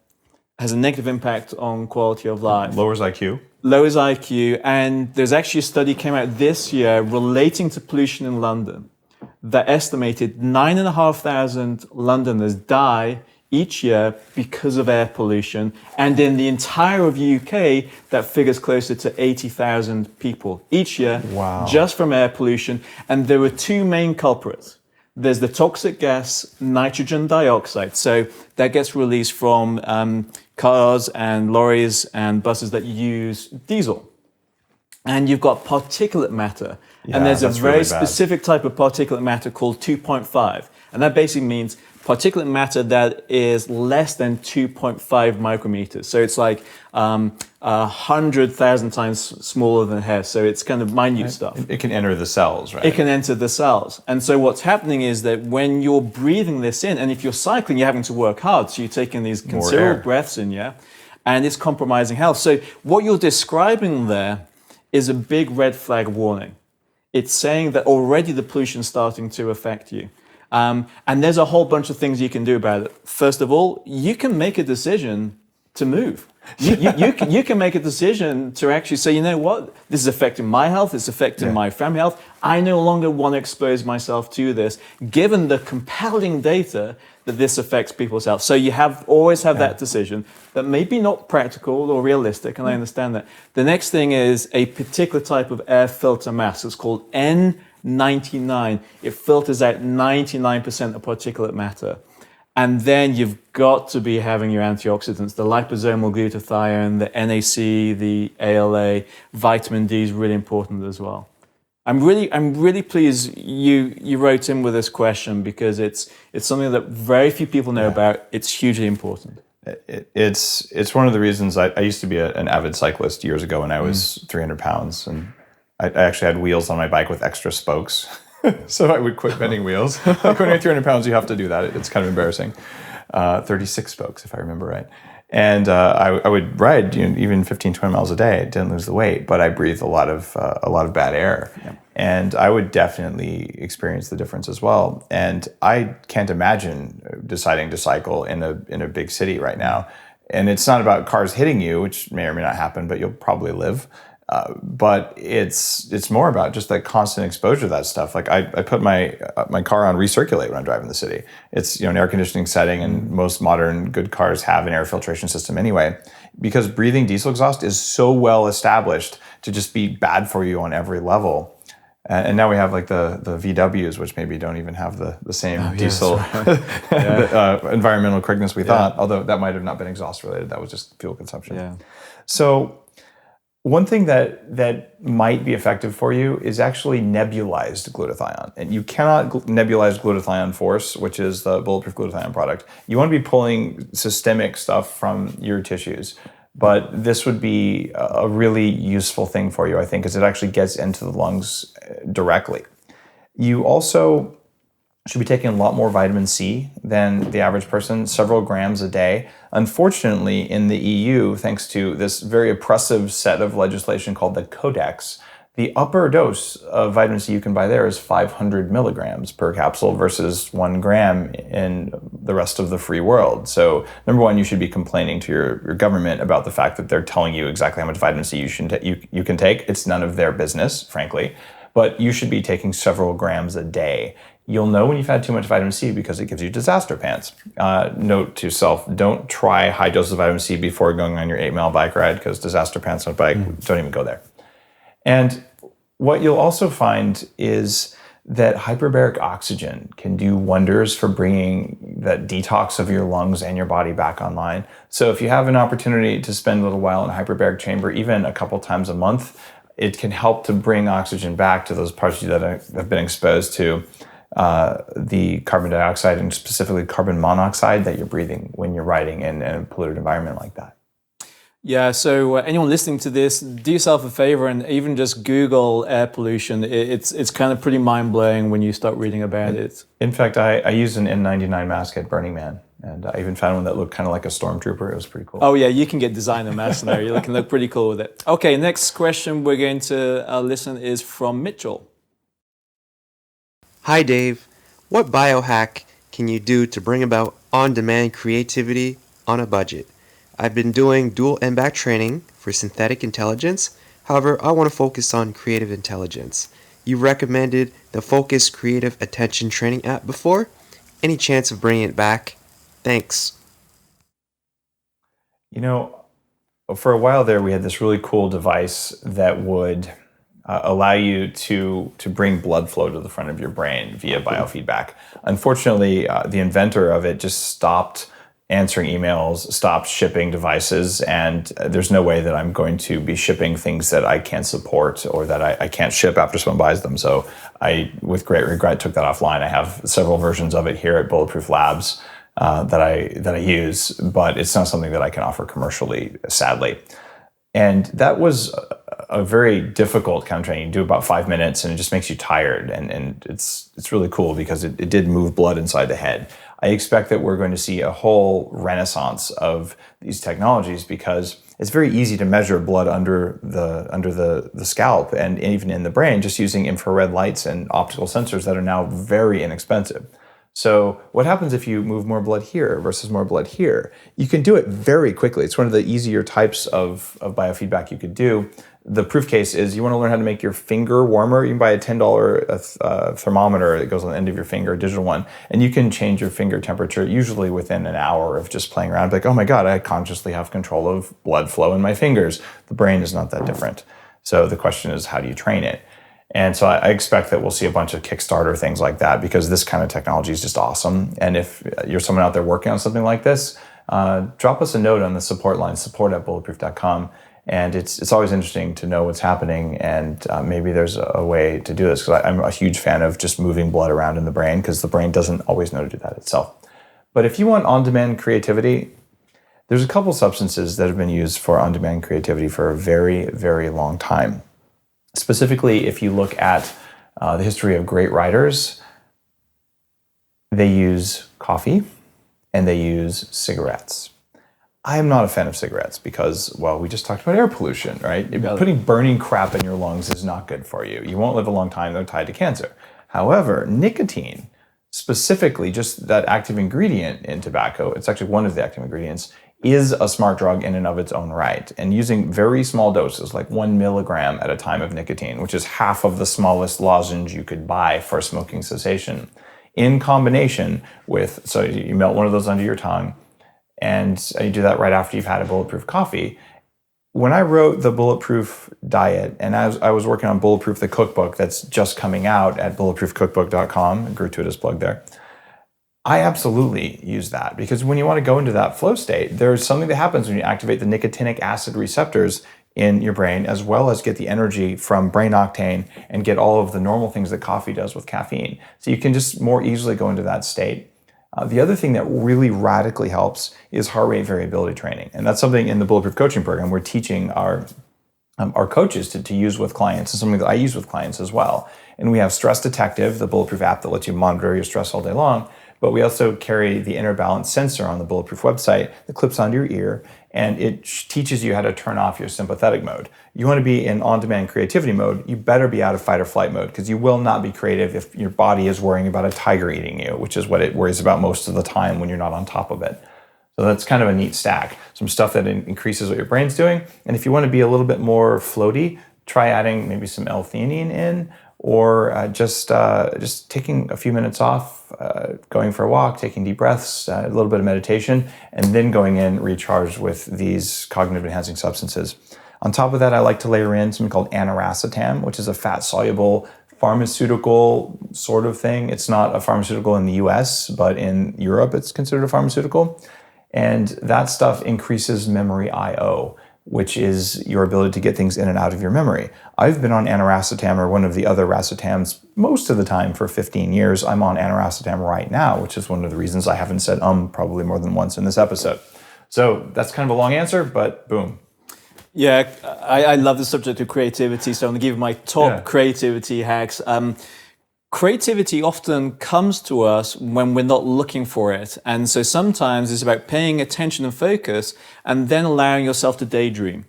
has a negative impact on quality of life. Lowers IQ. Lowers IQ. And there's actually a study came out this year relating to pollution in London that estimated 9,500 Londoners die each year because of air pollution. And in the entire of UK, that figure's closer to 80,000 people each year. Wow. Just from air pollution. And there were two main culprits. There's the toxic gas, nitrogen dioxide. So that gets released from cars and lorries and buses that use diesel. And you've got particulate matter. Yeah, and there's a very really specific type of particulate matter called 2.5. And that basically means particulate matter that is less than 2.5 micrometers. So it's like 100,000 times smaller than hair. So it's kind of minute stuff. It can enter the cells, right? It can enter the cells. And so what's happening is that when you're breathing this in, and if you're cycling, you're having to work hard. So you're taking these considerable breaths in, yeah? And it's compromising health. So what you're describing there is a big red flag warning. It's saying that already the pollution's starting to affect you. And there's a whole bunch of things you can do about it. First of all, you can make a decision to move. You can make a decision to actually say, you know what, this is affecting my health, it's affecting my family health. I no longer want to expose myself to this, given the compelling data that this affects people's health. So you always have that decision that may be not practical or realistic, and I understand that. The next thing is a particular type of air filter mask. It's called N99. It filters out 99% of particulate matter. And then you've got to be having your antioxidants, the liposomal glutathione, the NAC, the ALA, vitamin D is really important as well. I'm really pleased you wrote in with this question, because it's something that very few people know about. It's hugely important. It's one of the reasons I used to be an avid cyclist years ago when I was 300 pounds, and I actually had wheels on my bike with extra spokes. So I would quit bending wheels. Like when you're 300 pounds, you have to do that. It's kind of embarrassing. 36 spokes, if I remember right. And I would ride even 15, 20 miles a day. I didn't lose the weight, but I breathed a lot of bad air. Yeah. And I would definitely experience the difference as well. And I can't imagine deciding to cycle in a big city right now. And it's not about cars hitting you, which may or may not happen, but you'll probably live. But it's more about just that constant exposure to that stuff. Like I put my car on recirculate when I'm driving the city. It's an air conditioning setting, and most modern good cars have an air filtration system anyway, because breathing diesel exhaust is so well established to just be bad for you on every level. And now we have like the VWs, which maybe don't even have the same diesel environmental correctness we thought, although that might have not been exhaust related. That was just fuel consumption. Yeah. So one thing that might be effective for you is actually nebulized glutathione. And you cannot nebulize glutathione force, which is the Bulletproof glutathione product. You want to be pulling systemic stuff from your tissues. But this would be a really useful thing for you, I think, because it actually gets into the lungs directly. You also should be taking a lot more vitamin C than the average person, several grams a day. Unfortunately, in the EU, thanks to this very oppressive set of legislation called the Codex, the upper dose of vitamin C you can buy there is 500 milligrams per capsule versus 1 gram in the rest of the free world. So number one, you should be complaining to your government about the fact that they're telling you exactly how much vitamin C you can take. It's none of their business, frankly. But you should be taking several grams a day. You'll know when you've had too much vitamin C because it gives you disaster pants. Note to self, don't try high doses of vitamin C before going on your 8-mile bike ride, because disaster pants on a bike, don't even go there. And what you'll also find is that hyperbaric oxygen can do wonders for bringing that detox of your lungs and your body back online. So if you have an opportunity to spend a little while in a hyperbaric chamber, even a couple times a month, it can help to bring oxygen back to those parts of you that have been exposed to the carbon dioxide, and specifically carbon monoxide that you're breathing when you're riding in a polluted environment like that. Yeah, so anyone listening to this, do yourself a favor and even just Google air pollution. It's kind of pretty mind-blowing when you start reading about it. In fact, I used an N99 mask at Burning Man, and I even found one that looked kind of like a stormtrooper. It was pretty cool. Oh yeah, you can get designer masks now. You can look pretty cool with it. Okay, next question we're going to listen is from Mitchell. Hi Dave, what biohack can you do to bring about on-demand creativity on a budget? I've been doing dual MBAC training for synthetic intelligence. However, I want to focus on creative intelligence. You recommended the Focus Creative Attention Training app before. Any chance of bringing it back? Thanks. You know, for a while there, we had this really cool device that would allow you to bring blood flow to the front of your brain via biofeedback. Unfortunately, the inventor of it just stopped answering emails, stopped shipping devices, and there's no way that I'm going to be shipping things that I can't support or that I can't ship after someone buys them. So I, with great regret, took that offline. I have several versions of it here at Bulletproof Labs that I use, but it's not something that I can offer commercially, sadly. And that was a very difficult kind of training. You do about 5 minutes and it just makes you tired. And it's really cool because it did move blood inside the head. I expect that we're going to see a whole renaissance of these technologies because it's very easy to measure blood under the scalp and even in the brain just using infrared lights and optical sensors that are now very inexpensive. So what happens if you move more blood here versus more blood here? You can do it very quickly. It's one of the easier types of biofeedback you could do. The proof case is you want to learn how to make your finger warmer. You can buy a $10 thermometer that goes on the end of your finger, a digital one, and you can change your finger temperature usually within an hour of just playing around. Like, oh my God, I consciously have control of blood flow in my fingers. The brain is not that different. So the question is, how do you train it? And so I expect that we'll see a bunch of Kickstarter things like that because this kind of technology is just awesome. And if you're someone out there working on something like this, drop us a note on the support line, support@bulletproof.com. And it's always interesting to know what's happening, and maybe there's a way to do this, because I'm a huge fan of just moving blood around in the brain, because the brain doesn't always know to do that itself. But if you want on-demand creativity, there's a couple substances that have been used for on-demand creativity for a very, very long time. Specifically, if you look at the history of great writers, they use coffee and they use cigarettes. I am not a fan of cigarettes because, well, we just talked about air pollution, right? Putting burning crap in your lungs is not good for you. You won't live a long time. They're tied to cancer. However, nicotine, specifically just that active ingredient in tobacco, it's actually one of the active ingredients, is a smart drug in and of its own right. And using very small doses, like 1 milligram at a time of nicotine, which is half of the smallest lozenge you could buy for smoking cessation, in combination with, so you melt one of those under your tongue, and you do that right after you've had a bulletproof coffee. When I wrote the Bulletproof Diet, and as I was working on Bulletproof, the cookbook that's just coming out at bulletproofcookbook.com, gratuitous plug there, I absolutely use that, because when you want to go into that flow state, there's something that happens when you activate the nicotinic acid receptors in your brain, as well as get the energy from brain octane and get all of the normal things that coffee does with caffeine. So you can just more easily go into that state. The other thing that really radically helps is heart rate variability training. And that's something in the Bulletproof coaching program we're teaching our coaches to use with clients. It's something that I use with clients as well. And we have Stress Detective, the Bulletproof app that lets you monitor your stress all day long. But we also carry the inner balance sensor on the Bulletproof website that clips onto your ear. and it teaches you how to turn off your sympathetic mode. You want to be in on-demand creativity mode, you better be out of fight or flight mode, because you will not be creative if your body is worrying about a tiger eating you, which is what it worries about most of the time when you're not on top of it. So that's kind of a neat stack. Some stuff that increases what your brain's doing. And if you want to be a little bit more floaty, try adding maybe some L-theanine in, or just taking a few minutes off, going for a walk, taking deep breaths, a little bit of meditation, and then going in recharged with these cognitive enhancing substances. On top of that, I like to layer in something called aniracetam, which is a fat-soluble pharmaceutical sort of thing. It's not a pharmaceutical in the US, but in Europe it's considered a pharmaceutical. And that stuff increases memory I/O, which is your ability to get things in and out of your memory. I've been on aniracetam or one of the other racetams most of the time for 15 years. I'm on aniracetam right now, which is one of the reasons I haven't said probably more than once in this episode. So that's kind of a long answer, but boom. Yeah, I love the subject of creativity, so I'm going to give my top creativity hacks. Creativity often comes to us when we're not looking for it. And so sometimes it's about paying attention and focus and then allowing yourself to daydream.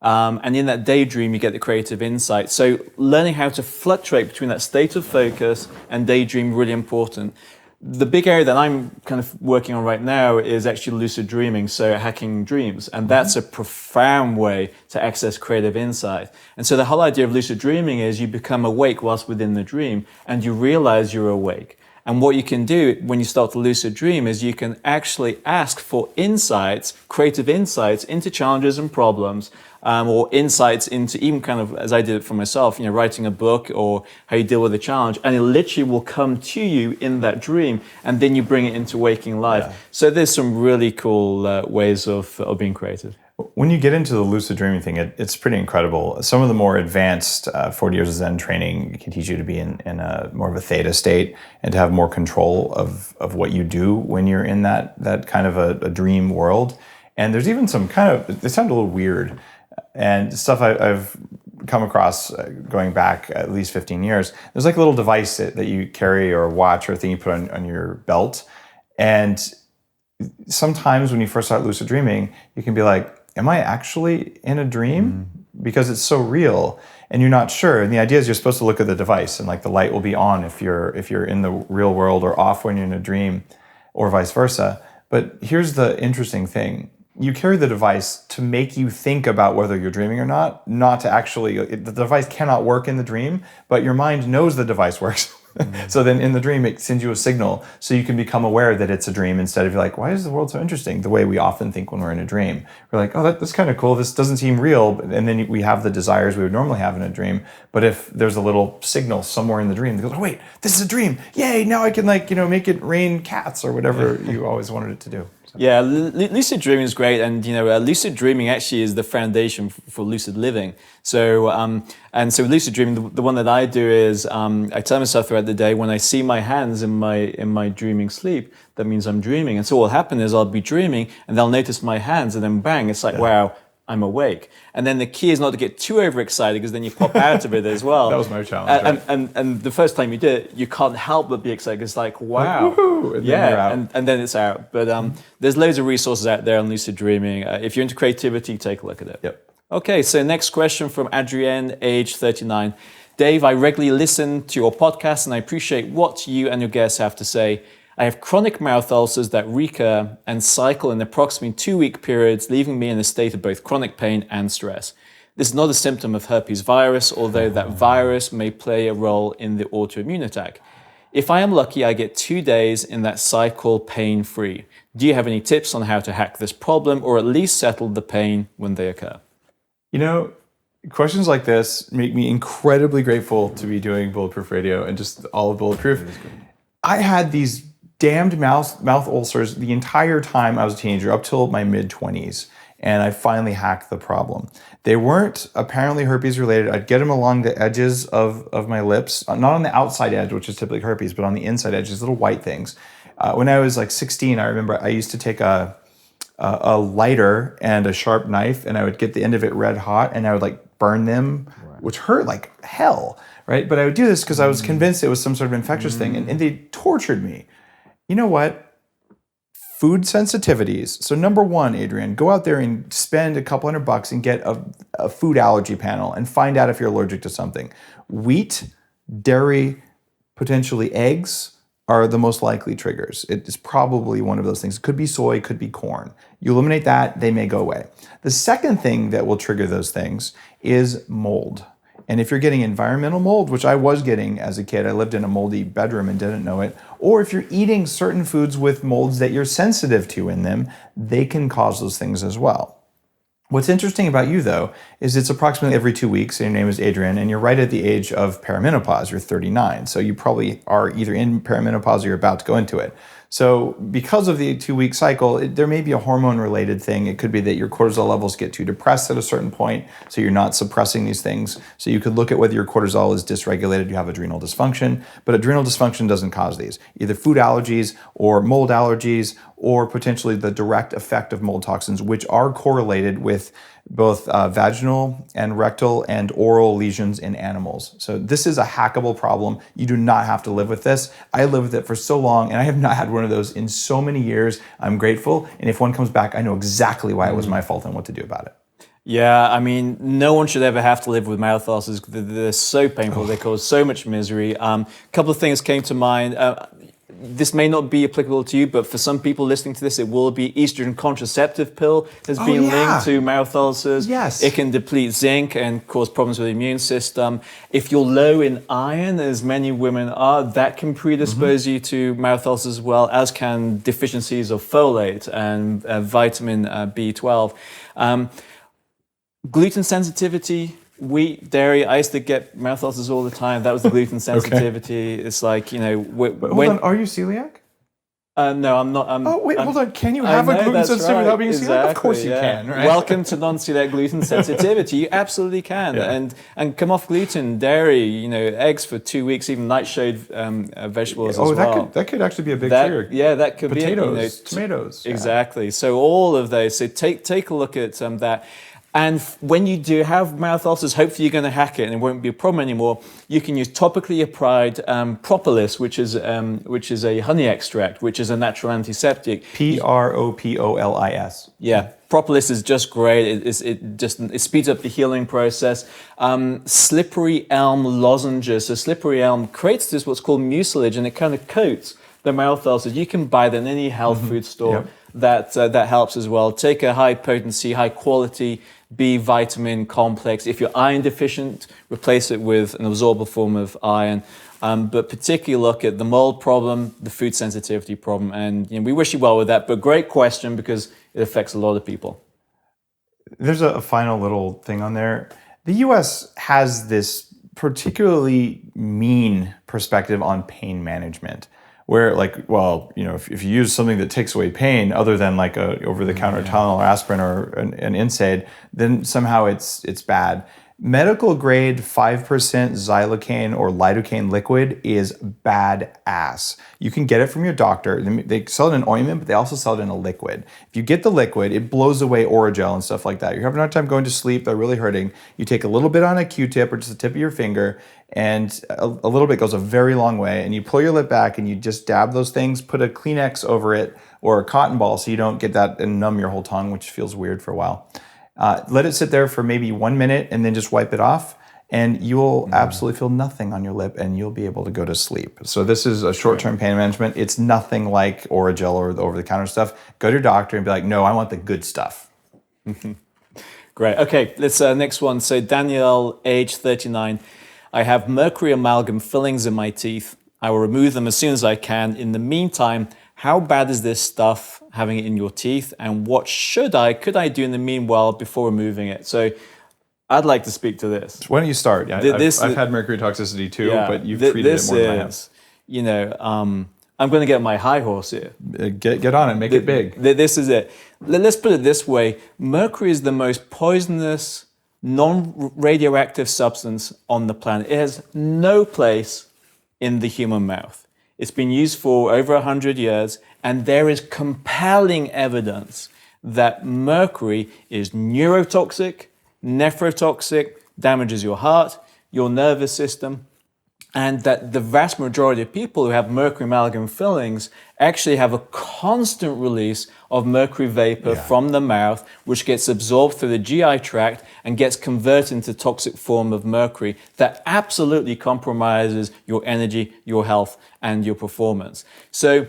And in that daydream, you get the creative insight. So learning how to fluctuate between that state of focus and daydream, really important. The big area that I'm kind of working on right now is actually lucid dreaming, so hacking dreams. And that's a profound way to access creative insight. And so the whole idea of lucid dreaming is you become awake whilst within the dream and you realize you're awake. And what you can do when you start to lucid dream is you can actually ask for insights, creative insights into challenges and problems, or insights into even kind of, as I did it for myself, writing a book or how you deal with a challenge, and it literally will come to you in that dream, and then you bring it into waking life. Yeah. So there's some really cool ways of being creative. When you get into the lucid dreaming thing, it's pretty incredible. Some of the more advanced 40 years of Zen training can teach you to be in a more of a theta state and to have more control of what you do when you're in that kind of a dream world. And there's even some kind of, they sound a little weird, and stuff I've come across going back at least 15 years. There's like a little device that you carry or a watch or a thing you put on your belt. And sometimes when you first start lucid dreaming, you can be like, am I actually in a dream? Because it's so real and you're not sure. And the idea is you're supposed to look at the device and like the light will be on if you're in the real world, or off when you're in a dream, or vice versa. But here's the interesting thing. You carry the device to make you think about whether you're dreaming or not to actually, the device cannot work in the dream, but your mind knows the device works. So then in the dream, it sends you a signal so you can become aware that it's a dream, instead of like, why is the world so interesting? The way we often think when we're in a dream. We're like, oh, that's kind of cool. This doesn't seem real. And then we have the desires we would normally have in a dream. But if there's a little signal somewhere in the dream that goes, oh, wait, this is a dream. Yay, now I can make it rain cats or whatever you always wanted it to do. So. Yeah, lucid dreaming is great, and lucid dreaming actually is the foundation for lucid living. So, so lucid dreaming, the one that I do is I tell myself throughout the day, when I see my hands in my dreaming sleep, that means I'm dreaming. And so what will happen is I'll be dreaming, and they'll notice my hands, and then bang, it's like, wow, I'm awake. And then the key is not to get too overexcited, because then you pop out of it as well. That was my challenge. And the first time you do it, you can't help but be excited. It's like, wow. Like, woohoo! And then you're out. And then it's out. But there's loads of resources out there on lucid dreaming. If you're into creativity, take a look at it. Yep. Okay, so next question from Adrienne, age 39. Dave, I regularly listen to your podcast and I appreciate what you and your guests have to say. I have chronic mouth ulcers that recur and cycle in approximately 2-week periods, leaving me in a state of both chronic pain and stress. This is not a symptom of herpes virus, although that virus may play a role in the autoimmune attack. If I am lucky, I get 2 days in that cycle pain-free. Do you have any tips on how to hack this problem, or at least settle the pain when they occur? Questions like this make me incredibly grateful to be doing Bulletproof Radio and just all of Bulletproof. I had these damned mouth ulcers the entire time I was a teenager, up till my mid-20s, and I finally hacked the problem. They weren't apparently herpes related. I'd get them along the edges of my lips, not on the outside edge, which is typically herpes, but on the inside edge, these little white things. When I was like 16, I remember I used to take a lighter and a sharp knife, and I would get the end of it red hot, and I would like burn them, which hurt like hell, right? But I would do this because I was convinced it was some sort of infectious thing, and they tortured me. You know what? food sensitivities. So number one, Adrian, go out there and spend a couple $100 and get a food allergy panel and find out if you're allergic to something. Wheat, dairy, potentially eggs are the most likely triggers. It is probably one of those things. It could be soy, it could be corn. You eliminate that, they may go away. The second thing that will trigger those things is mold. And if you're getting environmental mold, which I was getting as a kid, I lived in a moldy bedroom and didn't know it, or if you're eating certain foods with molds that you're sensitive to in them, they can cause those things as well. What's interesting about you, though, is it's approximately every 2 weeks, and your name is Adrian, and you're right at the age of perimenopause. You're 39, so you probably are either in perimenopause or you're about to go into it. So because of the 2-week cycle, there may be a hormone-related thing. It could be that your cortisol levels get too depressed at a certain point, so you're not suppressing these things. So you could look at whether your cortisol is dysregulated, you have adrenal dysfunction, but adrenal dysfunction doesn't cause these. Either food allergies or mold allergies or potentially the direct effect of mold toxins, which are correlated with both vaginal and rectal and oral lesions in animals. So this is a hackable problem. You do not have to live with this. I lived with it for so long, and I have not had one of those in so many years. I'm grateful, and if one comes back, I know exactly why it was my fault and what to do about it. Yeah, I mean, no one should ever have to live with mouth ulcers. They're so painful. They cause so much misery. A couple of things came to mind. This may not be applicable to you, but for some people listening to this, it will be. Estrogen contraceptive pill has been linked to mouth ulcers. Yes. It can deplete zinc and cause problems with the immune system. If you're low in iron, as many women are, that can predispose you to mouth ulcers as well, as can deficiencies of folate and vitamin B12. Gluten sensitivity, wheat, dairy. I used to get mouth ulcers all the time. That was the gluten sensitivity. Okay. It's like, But hold on, are you celiac? No, I'm not. Hold on. Can you have a gluten sensitivity without being celiac? Of course you can, right? Welcome to non-celiac gluten sensitivity. You absolutely can. Yeah. And come off gluten, dairy, eggs for 2 weeks, even nightshade vegetables as well. That could actually be a big trigger. Yeah, that could Potatoes, tomatoes. Exactly. Yeah. So all of those. So take a look at that. And when you do have mouth ulcers, hopefully you're going to hack it and it won't be a problem anymore. You can use topically applied propolis, which is a honey extract, which is a natural antiseptic. Propolis. Yeah, propolis is just great. It speeds up the healing process. Slippery elm lozenges. So slippery elm creates this what's called mucilage, and it kind of coats the mouth ulcers. You can buy that in any health food store. Yep. That helps as well. Take a high potency, high quality B vitamin complex. If you're iron deficient, replace it with an absorbable form of iron. But particularly look at the mold problem, the food sensitivity problem, and we wish you well with that. But great question, because it affects a lot of people. There's a final little thing on there. The U.S. has this particularly mean perspective on pain management, where if you use something that takes away pain other than like a over-the-counter Tylenol or aspirin or an NSAID, then somehow it's bad. Medical grade 5% xylocaine or lidocaine liquid is badass. You can get it from your doctor. They sell it in ointment, but they also sell it in a liquid. If you get the liquid, it blows away Oragel and stuff like that. You're having a hard time going to sleep, they're really hurting. You take a little bit on a Q-tip or just the tip of your finger, and a little bit goes a very long way, and you pull your lip back and you just dab those things, put a Kleenex over it or a cotton ball so you don't get that and numb your whole tongue, which feels weird for a while. Let it sit there for maybe 1 minute and then just wipe it off, and you will absolutely feel nothing on your lip and you'll be able to go to sleep. So this is a short-term pain management. It's nothing like Oragel or the over-the-counter stuff. Go to your doctor and be like, no, I want the good stuff. Great. Okay, let's next one. So Danielle, age 39. I have mercury amalgam fillings in my teeth. I will remove them as soon as I can. In the meantime, how bad is this stuff, having it in your teeth, and what could I do in the meanwhile before removing it? So I'd like to speak to this. So why don't you start? Yeah, I've had mercury toxicity too, but you've treated it more than I have. I'm going to get my high horse here. Get on it, make it big. This is it. Let's put it this way. Mercury is the most poisonous, non-radioactive substance on the planet. It has no place in the human mouth. It's been used for over 100 years, and there is compelling evidence that mercury is neurotoxic, nephrotoxic, damages your heart, your nervous system. and that the vast majority of people who have mercury amalgam fillings actually have a constant release of mercury vapor from the mouth, which gets absorbed through the GI tract and gets converted into toxic form of mercury that absolutely compromises your energy, your health, and your performance. So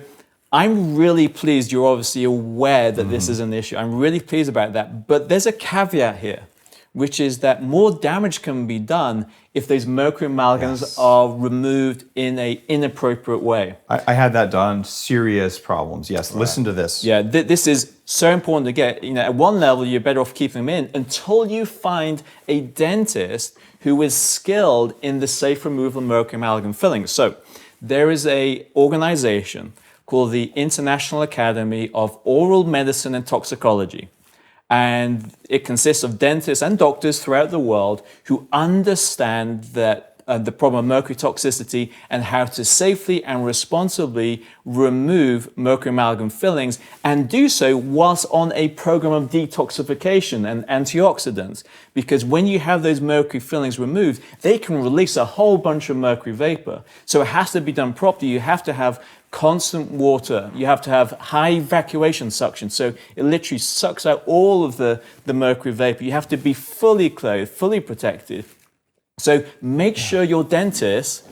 I'm really pleased you're obviously aware that this is an issue. I'm really pleased about that. But there's a caveat here, which is that more damage can be done if those mercury amalgams are removed in an inappropriate way. I had that done. Serious problems. Yes, listen to this. Yeah, this is so important to get. At one level, you're better off keeping them in until you find a dentist who is skilled in the safe removal of mercury amalgam fillings. So there is an organization called the International Academy of Oral Medicine and Toxicology. And it consists of dentists and doctors throughout the world who understand that the problem of mercury toxicity and how to safely and responsibly remove mercury amalgam fillings, and do so whilst on a program of detoxification and antioxidants. Because when you have those mercury fillings removed, they can release a whole bunch of mercury vapor. So it has to be done properly. You have to have constant water. You have to have high evacuation suction. So it literally sucks out all of the mercury vapor. You have to be fully clothed, fully protected. So make sure your dentist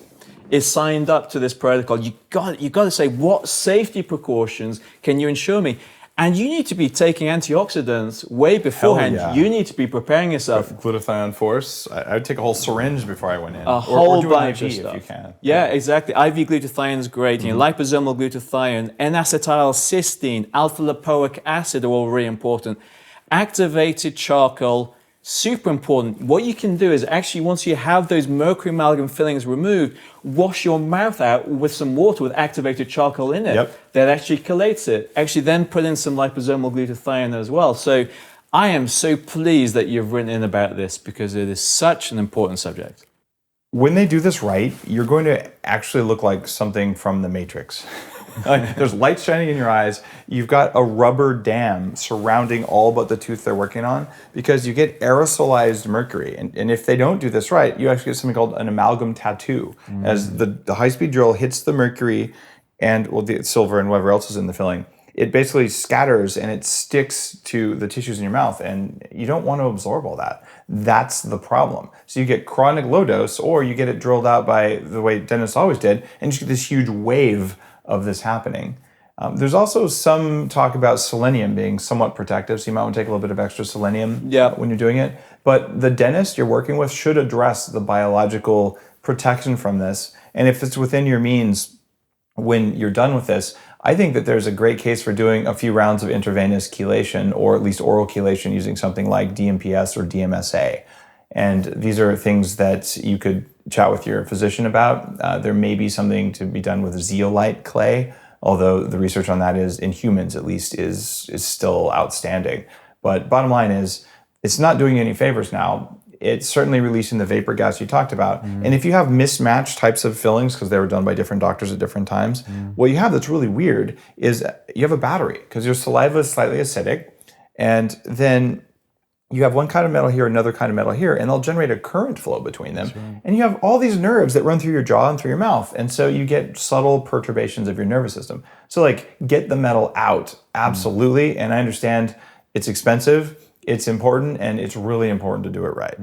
is signed up to this protocol. You got to say, what safety precautions can you ensure me? And you need to be taking antioxidants way beforehand. Yeah. You need to be preparing yourself. Glutathione force. I would take a whole syringe before I went in. A whole do bunch an of IV stuff. if you can. Yeah, exactly. IV glutathione is great. Liposomal glutathione, N-acetylcysteine, alpha-lipoic acid are all really important. Activated charcoal, super important. What you can do is actually, once you have those mercury amalgam fillings removed, wash your mouth out with some water with activated charcoal in it. Yep. That actually chelates it. Actually then put in some liposomal glutathione as well. So I am so pleased that you've written in about this because it is such an important subject. When they do this right, you're going to actually look like something from the Matrix. Like, there's light shining in your eyes. You've got a rubber dam surrounding all but the tooth they're working on because you get aerosolized mercury. And if they don't do this right, you actually get something called an amalgam tattoo. As the high-speed drill hits the mercury and the silver and whatever else is in the filling, it basically scatters and it sticks to the tissues in your mouth. And you don't want to absorb all that. That's the problem. So you get chronic low dose, or you get it drilled out by the way dentists always did, and you get this huge wave of this happening. There's also some talk about selenium being somewhat protective, so you might want to take a little bit of extra selenium when you're doing it. But the dentist you're working with should address the biological protection from this. And if it's within your means when you're done with this, I think that there's a great case for doing a few rounds of intravenous chelation, or at least oral chelation using something like DMPS or DMSA. And these are things that you could chat with your physician about. There may be something to be done with zeolite clay, although the research on that is, in humans at least, is still outstanding. But bottom line is, it's not doing you any favors now. It's certainly releasing the vapor gas you talked about. And if you have mismatched types of fillings, because they were done by different doctors at different times, what you have that's really weird is you have a battery, because your saliva is slightly acidic, and then you have one kind of metal here, another kind of metal here, and they'll generate a current flow between them. Right. And you have all these nerves that run through your jaw and through your mouth. And so you get subtle perturbations of your nervous system. So get the metal out, absolutely. And I understand it's expensive, it's important, and it's really important to do it right.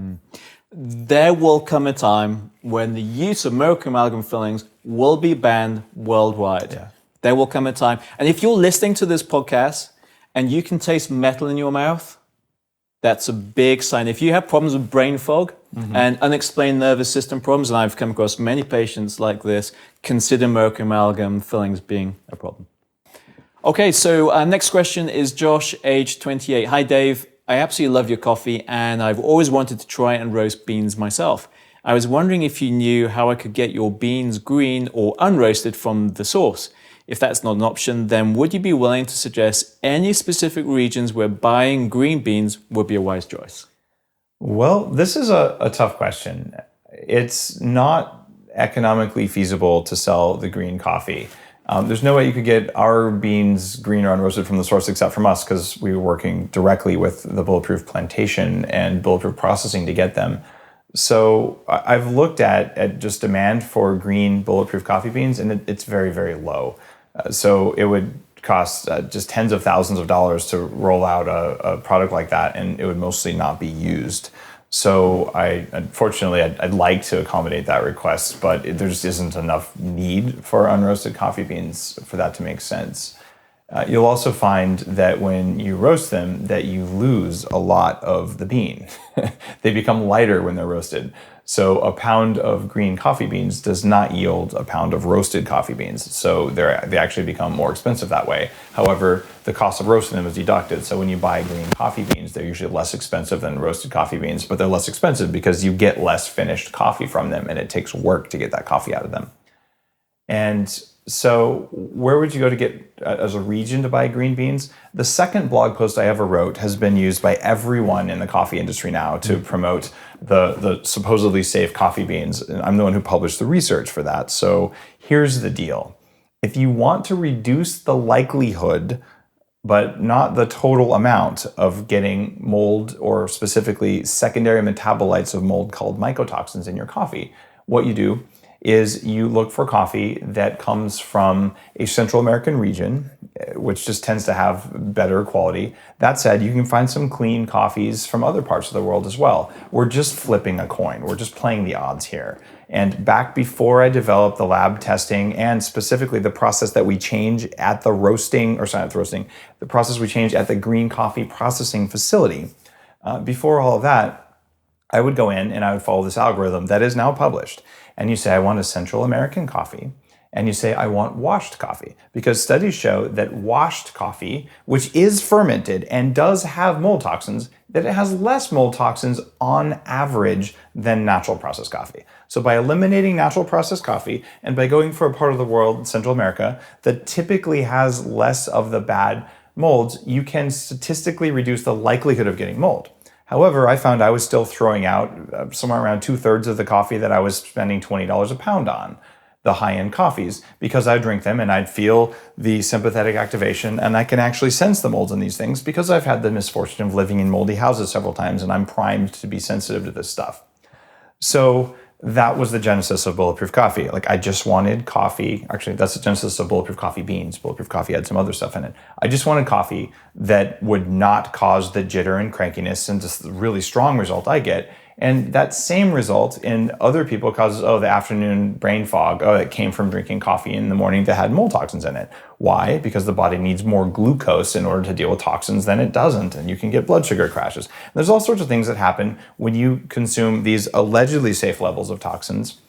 There will come a time when the use of mercury amalgam fillings will be banned worldwide. Yeah. There will come a time. And if you're listening to this podcast and you can taste metal in your mouth, that's a big sign. If you have problems with brain fog and unexplained nervous system problems, and I've come across many patients like this, consider mercury amalgam fillings being a problem. Okay, so our next question is Josh, age 28. Hi, Dave. I absolutely love your coffee, and I've always wanted to try and roast beans myself. I was wondering if you knew how I could get your beans green or unroasted from the source. If that's not an option, then would you be willing to suggest any specific regions where buying green beans would be a wise choice? Well, this is a tough question. It's not economically feasible to sell the green coffee. There's no way you could get our beans green or unroasted from the source except from us, because we were working directly with the Bulletproof plantation and Bulletproof processing to get them. So I've looked at just demand for green bulletproof coffee beans, and it's very, very low. So it would cost just tens of thousands of dollars to roll out a product like that, and it would mostly not be used. So unfortunately, I'd like to accommodate that request, but there just isn't enough need for unroasted coffee beans for that to make sense. You'll also find that when you roast them, that you lose a lot of the bean. They become lighter when they're roasted. So a pound of green coffee beans does not yield a pound of roasted coffee beans. So they actually become more expensive that way. However, the cost of roasting them is deducted. So when you buy green coffee beans, they're usually less expensive than roasted coffee beans, but they're less expensive because you get less finished coffee from them, and it takes work to get that coffee out of them. And so where would you go to get, as a region, to buy green beans? The second blog post I ever wrote has been used by everyone in the coffee industry now to promote the supposedly safe coffee beans. And I'm the one who published the research for that. So here's the deal. If you want to reduce the likelihood, but not the total amount, of getting mold, or specifically secondary metabolites of mold called mycotoxins, in your coffee, what you do is you look for coffee that comes from a Central American region, which just tends to have better quality. That said, you can find some clean coffees from other parts of the world as well. We're just flipping a coin. We're just playing the odds here. And back before I developed the lab testing, and specifically the process that we change at the the process we change at the green coffee processing facility, before all of that, I would go in and I would follow this algorithm that is now published. And you say, I want a Central American coffee. And you say, I want washed coffee. Because studies show that washed coffee, which is fermented and does have mold toxins, that it has less mold toxins on average than natural processed coffee. So by eliminating natural processed coffee, and by going for a part of the world, Central America, that typically has less of the bad molds, you can statistically reduce the likelihood of getting mold. However, I found I was still throwing out somewhere around 2/3 of the coffee that I was spending $20 a pound on, the high-end coffees, because I'd drink them and I'd feel the sympathetic activation, and I can actually sense the molds in these things because I've had the misfortune of living in moldy houses several times, and I'm primed to be sensitive to this stuff. So that was the genesis of Bulletproof Coffee. Like, I just wanted coffee. Actually, that's the genesis of Bulletproof Coffee beans. Bulletproof Coffee had some other stuff in it. I just wanted coffee that would not cause the jitter and crankiness and just the really strong result I get. And that same result in other people causes, the afternoon brain fog. It came from drinking coffee in the morning that had mold toxins in it. Why? Because the body needs more glucose in order to deal with toxins than it doesn't, and you can get blood sugar crashes. There's all sorts of things that happen when you consume these allegedly safe levels of toxins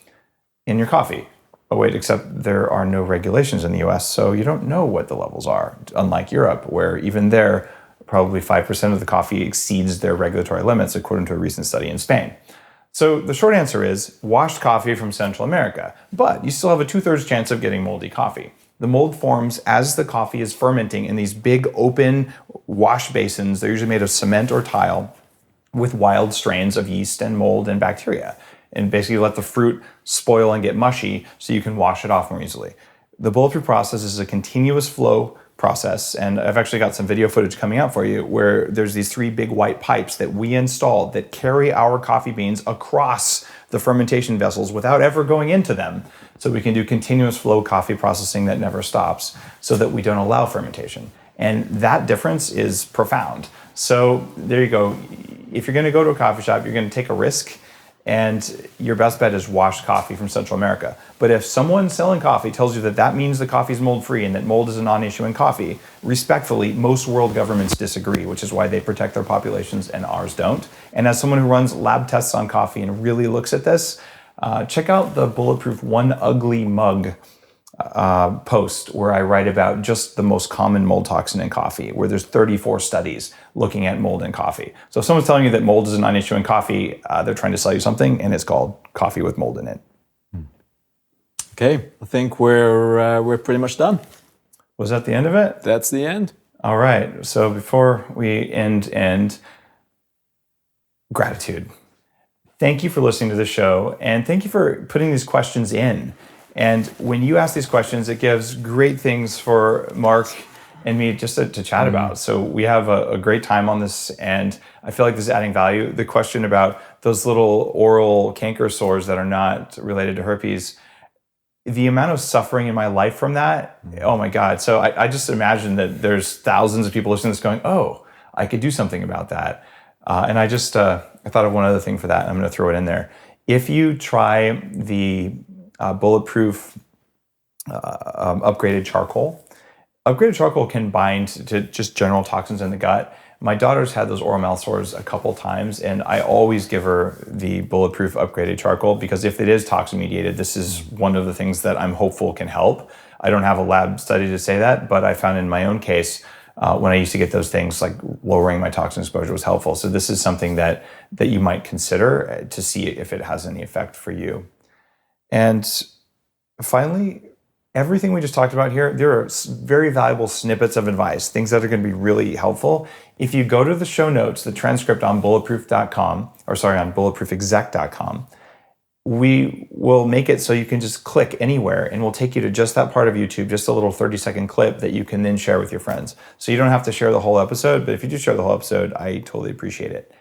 in your coffee. Oh wait, except there are no regulations in the US, so you don't know what the levels are, unlike Europe, where even there, probably 5% of the coffee exceeds their regulatory limits, according to a recent study in Spain. So the short answer is washed coffee from Central America, but you still have a 2/3 chance of getting moldy coffee. The mold forms as the coffee is fermenting in these big open wash basins. They're usually made of cement or tile with wild strains of yeast and mold and bacteria, and basically let the fruit spoil and get mushy so you can wash it off more easily. The Bulletproof process is a continuous flow process, and I've actually got some video footage coming out for you where there's these 3 big white pipes that we installed that carry our coffee beans across the fermentation vessels without ever going into them, so we can do continuous flow coffee processing that never stops, so that we don't allow fermentation. And that difference is profound. So there you go. If you're going to go to a coffee shop, you're going to take a risk, and your best bet is washed coffee from Central America. But if someone selling coffee tells you that that means the coffee is mold-free and that mold is a non-issue in coffee, respectfully, most world governments disagree, which is why they protect their populations and ours don't. And as someone who runs lab tests on coffee and really looks at this, check out the Bulletproof One Ugly Mug post where I write about just the most common mold toxin in coffee, where there's 34 studies looking at mold in coffee. So if someone's telling you that mold is a non-issue in coffee, they're trying to sell you something, and it's called coffee with mold in it. Okay, I think we're pretty much done. Was that the end of it? That's the end. All right. So before we end, gratitude. Thank you for listening to the show, and thank you for putting these questions in. And when you ask these questions, it gives great things for Mark and me just to chat about. So we have a great time on this, and I feel like this is adding value. The question about those little oral canker sores that are not related to herpes, the amount of suffering in my life from that, oh my God. So I just imagine that there's thousands of people listening to this going, oh, I could do something about that. And I thought of one other thing for that, and I'm going to throw it in there. If you try the Bulletproof upgraded charcoal can bind to just general toxins in the gut. My daughter's had those oral mouth sores a couple times, and I always give her the Bulletproof upgraded charcoal, because if it is toxin mediated, this is one of the things that I'm hopeful can help. I don't have a lab study to say that, but I found in my own case, when I used to get those things, like lowering my toxin exposure was helpful. So this is something that you might consider to see if it has any effect for you. And finally, everything we just talked about here, there are very valuable snippets of advice, things that are going to be really helpful. If you go to the show notes, the transcript on bulletproofexec.com, we will make it so you can just click anywhere, and we'll take you to just that part of YouTube, just a little 30-second clip that you can then share with your friends. So you don't have to share the whole episode, but if you do share the whole episode, I totally appreciate it.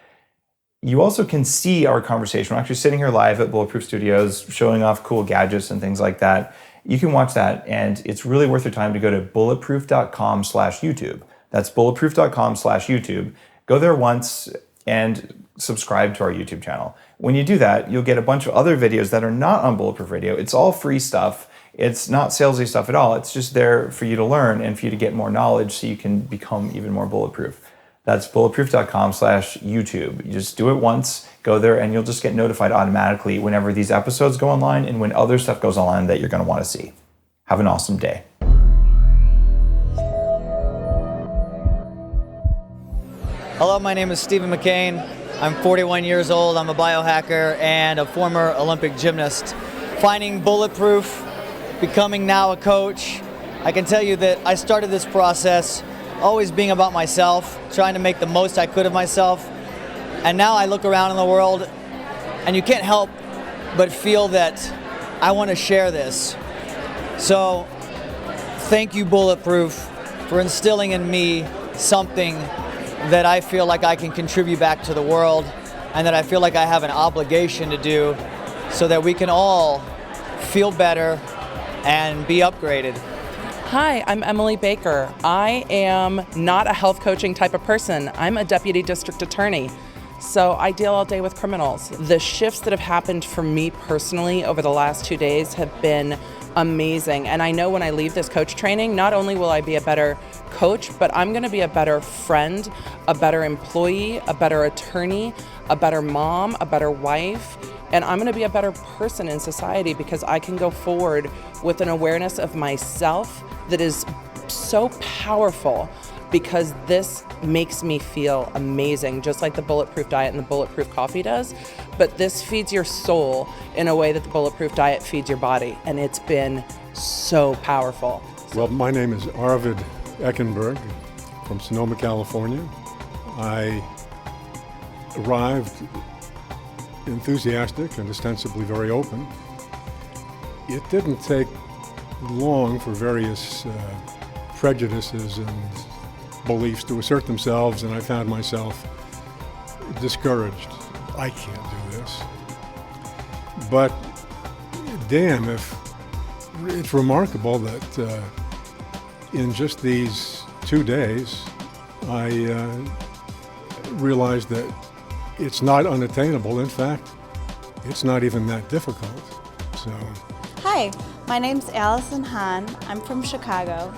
You also can see our conversation. We're actually sitting here live at Bulletproof Studios, showing off cool gadgets and things like that. You can watch that, and it's really worth your time to go to bulletproof.com/YouTube. That's bulletproof.com/YouTube. Go there once and subscribe to our YouTube channel. When you do that, you'll get a bunch of other videos that are not on Bulletproof Radio. It's all free stuff. It's not salesy stuff at all. It's just there for you to learn and for you to get more knowledge so you can become even more bulletproof. That's bulletproof.com/YouTube. You just do it once, go there, and you'll just get notified automatically whenever these episodes go online and when other stuff goes online that you're going to want to see. Have an awesome day. Hello, my name is Stephen McCain. I'm 41 years old. I'm a biohacker and a former Olympic gymnast. Finding Bulletproof, becoming now a coach, I can tell you that I started this process always being about myself, trying to make the most I could of myself. And now I look around in the world and you can't help but feel that I want to share this. So thank you, Bulletproof, for instilling in me something that I feel like I can contribute back to the world, and that I feel like I have an obligation to do, so that we can all feel better and be upgraded. Hi, I'm Emily Baker. I am not a health coaching type of person. I'm a deputy district attorney, so I deal all day with criminals. The shifts that have happened for me personally over the last 2 days have been amazing, and I know when I leave this coach training, not only will I be a better coach, but I'm going to be a better friend, a better employee, a better attorney, a better mom, a better wife, and I'm going to be a better person in society because I can go forward with an awareness of myself that is so powerful, because this makes me feel amazing, just like the Bulletproof diet and the Bulletproof coffee does. But this feeds your soul in a way that the Bulletproof diet feeds your body, and it's been so powerful. Well, my name is Arvid Eckenberg from Sonoma, California. I arrived enthusiastic and ostensibly very open. It didn't take long for various prejudices and beliefs to assert themselves, and I found myself discouraged. I can't do this. But damn, if it's remarkable that in just these 2 days, I realized that it's not unattainable. In fact, it's not even that difficult. So. Hi, my name's Allison Hahn. I'm from Chicago,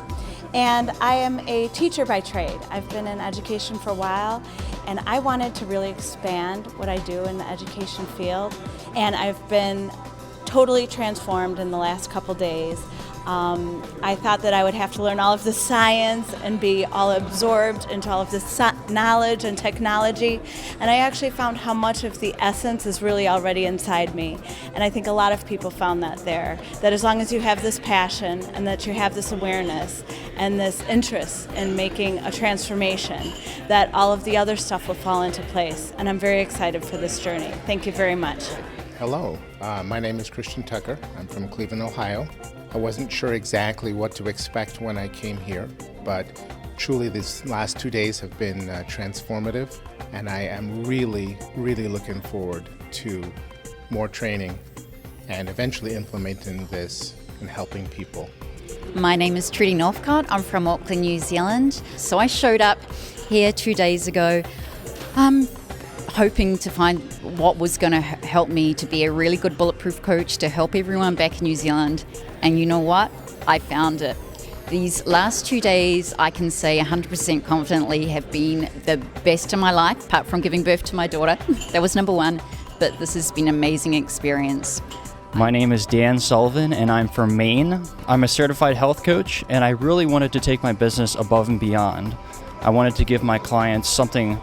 and I am a teacher by trade. I've been in education for a while, and I wanted to really expand what I do in the education field, and I've been totally transformed in the last couple days. I thought that I would have to learn all of the science and be all absorbed into all of this knowledge and technology, and I actually found how much of the essence is really already inside me. And I think a lot of people found that there, that as long as you have this passion and that you have this awareness and this interest in making a transformation, that all of the other stuff will fall into place. And I'm very excited for this journey. Thank you very much. Hello, my name is Christian Tucker. I'm from Cleveland, Ohio. I wasn't sure exactly what to expect when I came here, but Truly, these last 2 days have been transformative, and I am really, really looking forward to more training and eventually implementing this and helping people. My name is Trudy Northcott. I'm from Auckland, New Zealand. So I showed up here 2 days ago, hoping to find what was going to help me to be a really good bulletproof coach to help everyone back in New Zealand. And you know what? I found it. These last 2 days, I can say 100% confidently, have been the best of my life, apart from giving birth to my daughter. That was number one. But this has been an amazing experience. My name is Dan Sullivan, and I'm from Maine. I'm a certified health coach, and I really wanted to take my business above and beyond. I wanted to give my clients something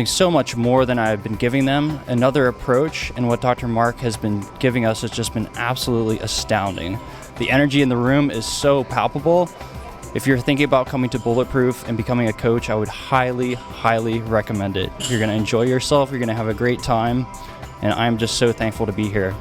so much more than I have been giving them, another approach, and what Dr. Mark has been giving us has just been absolutely astounding. The energy in the room is so palpable. If you're thinking about coming to Bulletproof and becoming a coach, I would highly, highly recommend it. You're going to enjoy yourself, you're going to have a great time, and I'm just so thankful to be here.